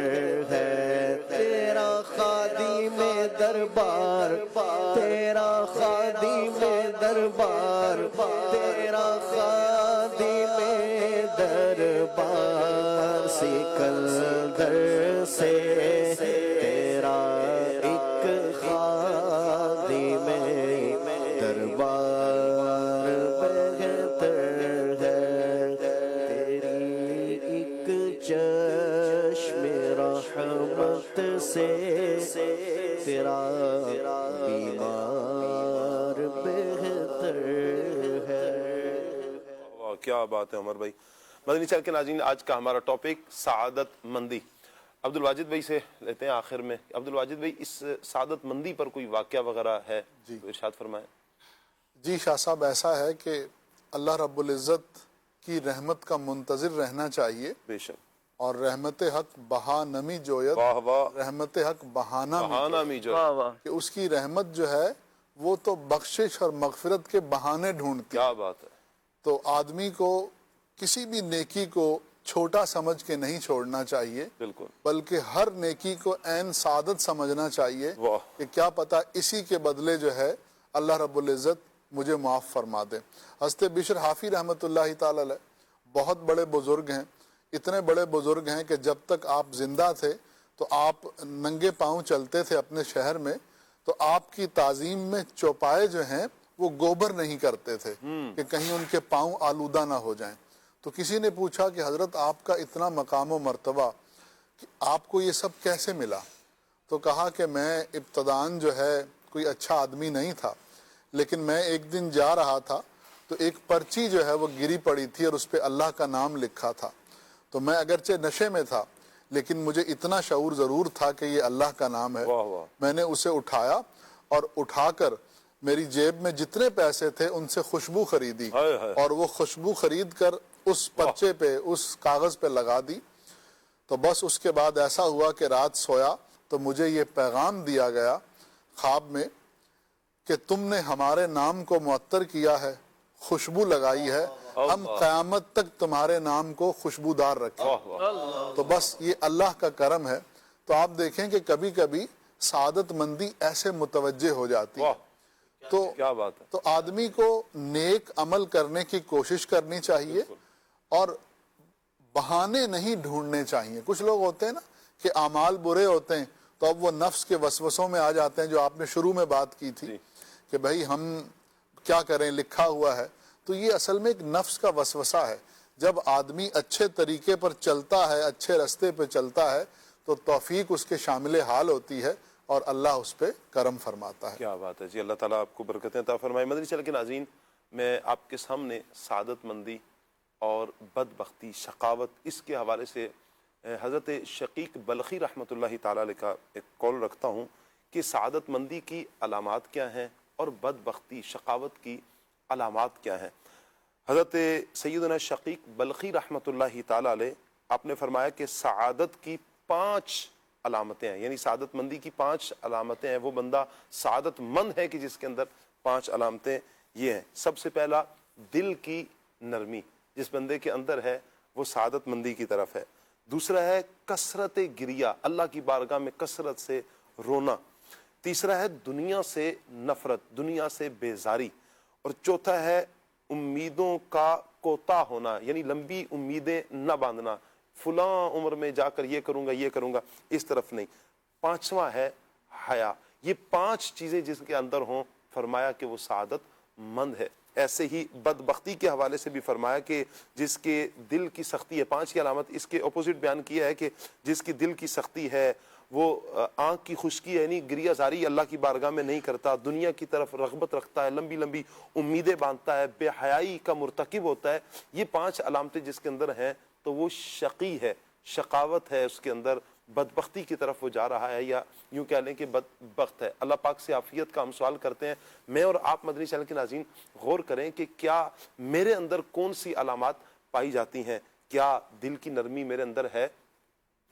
ہے تیرا خادم دربار تیرا خادم دربار تیرا خادم دربار سکندر سے تیرا ایک خادم دربار بہتر ہے تیری ایک چشم رحمت سے تیرا بیمار بہتر ہے. کیا بات ہے عمر بھائی. مدنی چینل کے ناظرین، آج کا ہمارا ٹاپک سعادت مندی. عبد الواجد بھائی سے لیتے ہیں آخر میں. عبد الواجد بھائی، اس سعادت مندی پر کوئی واقعہ وغیرہ ہے جی تو ارشاد فرمائیں. جی شاہ صاحب، ایسا ہے کہ اللہ رب العزت کی رحمت کا منتظر رہنا چاہیے. بے شک. اور رحمت حق بہا نمی جویت، واہ واہ، رحمت حق بہانہ می جو کہ اس کی رحمت جو ہے وہ تو بخشش اور مغفرت کے بہانے ڈھونڈتی. کیا بات ہے. تو آدمی کو کسی بھی نیکی کو چھوٹا سمجھ کے نہیں چھوڑنا چاہیے، بالکل، بلکہ ہر نیکی کو عین سعادت سمجھنا چاہیے کہ کیا پتہ اسی کے بدلے جو ہے اللہ رب العزت مجھے معاف فرما دے. حضرت بشر حافی رحمۃ اللہ تعالی علیہ بہت بڑے بزرگ ہیں. اتنے بڑے بزرگ ہیں کہ جب تک آپ زندہ تھے تو آپ ننگے پاؤں چلتے تھے اپنے شہر میں، تو آپ کی تعظیم میں چوپائے جو ہیں وہ گوبر نہیں کرتے تھے کہ کہیں ان کے پاؤں آلودہ نہ ہو جائیں. تو کسی نے پوچھا کہ حضرت آپ کا اتنا مقام و مرتبہ کہ آپ کو یہ سب کیسے ملا؟ تو کہا کہ میں ابتداً جو ہے کوئی اچھا آدمی نہیں تھا، لیکن میں ایک دن جا رہا تھا تو ایک پرچی جو ہے وہ گری پڑی تھی اور اس پہ اللہ کا نام لکھا تھا. تو میں اگرچہ نشے میں تھا لیکن مجھے اتنا شعور ضرور تھا کہ یہ اللہ کا نام ہے. میں نے اسے اٹھایا اور اٹھا کر میری جیب میں جتنے پیسے تھے ان سے خوشبو خریدی اور وہ خوشبو خرید کر اس پرچے پہ، اس کاغذ پہ لگا دی. تو بس اس کے بعد ایسا ہوا کہ رات سویا تو مجھے یہ پیغام دیا گیا خواب میں کہ تم نے ہمارے نام کو معطر کیا ہے، خوشبو لگائی ہے، ہم قیامت تک تمہارے نام کو خوشبودار رکھیں. تو بس یہ اللہ کا کرم ہے. تو آپ دیکھیں کہ کبھی کبھی سعادت مندی ایسے متوجہ ہو جاتی ہے. تو آدمی کو نیک عمل کرنے کی کوشش کرنی چاہیے اور بہانے نہیں ڈھونڈنے چاہیے. کچھ لوگ ہوتے ہیں نا کہ اعمال برے ہوتے ہیں تو اب وہ نفس کے وسوسوں میں آ جاتے ہیں، جو آپ نے شروع میں بات کی تھی کہ بھائی ہم کیا کریں، لکھا ہوا ہے. تو یہ اصل میں ایک نفس کا وسوسہ ہے. جب آدمی اچھے طریقے پر چلتا ہے، اچھے رستے پہ چلتا ہے تو توفیق اس کے شامل حال ہوتی ہے اور اللہ اس پہ کرم فرماتا ہے. کیا بات ہے جی. اللہ تعالیٰ آپ کو برکتیں عطا فرمائے. مدنی چینل کے ناظرین، میں آپ کے سامنے سعادت مندی اور بدبختی، شقاوت، اس کے حوالے سے حضرت شقیق بلخی رحمۃ اللہ تعالیٰ علیہ کا ایک قول رکھتا ہوں کہ سعادت مندی کی علامات کیا ہیں اور بدبختی، شقاوت کی علامات کیا ہیں. حضرت سیدنا شقیق بلخی رحمۃ اللہ تعالیٰ علیہ آپ نے فرمایا کہ سعادت کی 5 علامتیں ہیں، یعنی سعادت مندی کی 5 علامتیں ہیں. وہ بندہ سعادت مند ہے کہ جس کے اندر 5 علامتیں یہ ہیں. سب سے پہلا دل کی نرمی جس بندے کے اندر ہے وہ سعادت مندی کی طرف ہے. دوسرا ہے کثرت گریہ، اللہ کی بارگاہ میں کثرت سے رونا. تیسرا ہے دنیا سے نفرت، دنیا سے بیزاری. اور چوتھا ہے امیدوں کا کوتا ہونا، یعنی لمبی امیدیں نہ باندھنا، فلاں عمر میں جا کر یہ کروں گا یہ کروں گا، اس طرف نہیں. 5واں ہے حیا. یہ 5 چیزیں جس کے اندر ہوں، فرمایا کہ وہ سعادت مند ہے. ایسے ہی بدبختی کے حوالے سے بھی فرمایا کہ جس کے دل کی سختی ہے، 5 کی علامت اس کے اپوزٹ بیان کیا ہے کہ جس کی دل کی سختی ہے، وہ آنکھ کی خشکی ہے، یعنی گریہ زاری اللہ کی بارگاہ میں نہیں کرتا، دنیا کی طرف رغبت رکھتا ہے، لمبی لمبی امیدیں باندھتا ہے، بے حیائی کا مرتکب ہوتا ہے. یہ 5 علامتیں جس کے اندر ہیں تو وہ شقی ہے، شقاوت ہے اس کے اندر، بدبختی کی طرف وہ جا رہا ہے، یا یوں کہہ لیں کہ بدبخت ہے. اللہ پاک سے عافیت کا ہم سوال کرتے ہیں. میں اور آپ مدنی چینل کے ناظرین غور کریں کہ کیا میرے اندر کون سی علامات پائی جاتی ہیں. کیا دل کی نرمی میرے اندر ہے،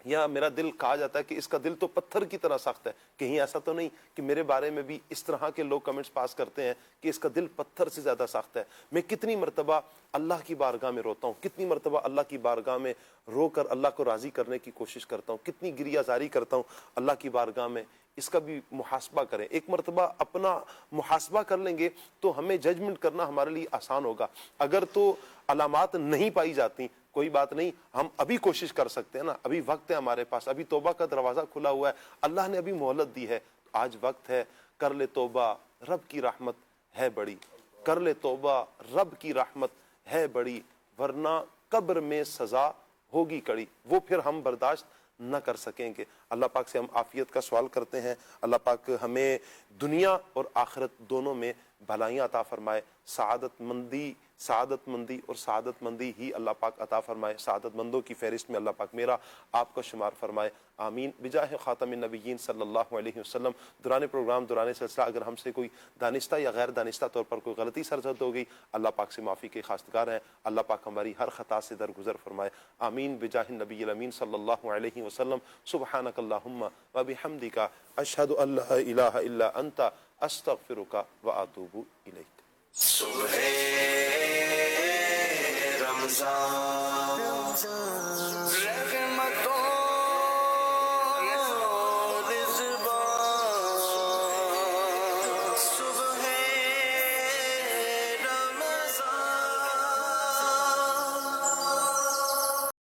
یا میرا دل کہا جاتا ہے کہ اس کا دل تو پتھر کی طرح سخت ہے. کہیں ایسا تو نہیں کہ میرے بارے میں بھی اس طرح کے لوگ کمنٹس پاس کرتے ہیں کہ اس کا دل پتھر سے زیادہ سخت ہے. میں کتنی مرتبہ اللہ کی بارگاہ میں روتا ہوں، کتنی مرتبہ اللہ کی بارگاہ میں رو کر اللہ کو راضی کرنے کی کوشش کرتا ہوں, کتنی گریہ زاری کرتا ہوں اللہ کی بارگاہ میں, اس کا بھی محاسبہ کریں. ایک مرتبہ اپنا محاسبہ کر لیں گے تو ہمیں ججمنٹ کرنا ہمارے لیے آسان ہوگا. اگر تو علامات نہیں پائی جاتی کوئی بات نہیں, ہم ابھی کوشش کر سکتے ہیں نا, ابھی وقت ہے ہمارے پاس, ابھی توبہ کا دروازہ کھلا ہوا ہے, اللہ نے ابھی مہلت دی ہے. آج وقت ہے, کر لے توبہ, رب کی رحمت ہے بڑی, کر لے توبہ, رب کی رحمت ہے بڑی, ورنہ قبر میں سزا ہوگی کڑی, وہ پھر ہم برداشت نہ کر سکیں گے. اللہ پاک سے ہم عافیت کا سوال کرتے ہیں, اللہ پاک ہمیں دنیا اور آخرت دونوں میں بھلائیاں عطا فرمائے, سعادت مندی اور سعادت مندی ہی اللہ پاک عطا فرمائے. سعادت مندوں کی فہرست میں اللہ پاک میرا آپ کا شمار فرمائے, آمین. بجاہ خاتم النبیین صلی اللہ علیہ وسلم. دوران پروگرام, دوران سلسلہ اگر ہم سے کوئی دانستہ یا غیر دانستہ طور پر کوئی غلطی سرزد ہو گئی, اللہ پاک سے معافی کے خواستگار ہیں. اللہ پاک ہماری ہر خطا سے درگزر فرمائے, آمین. بجاہ النبی الامین صلی اللہ علیہ وسلم. سبحانک اللہم و بحمدک, اشہد ان لا الہ الا انت, استغفرک و اتوب الیک. رمضان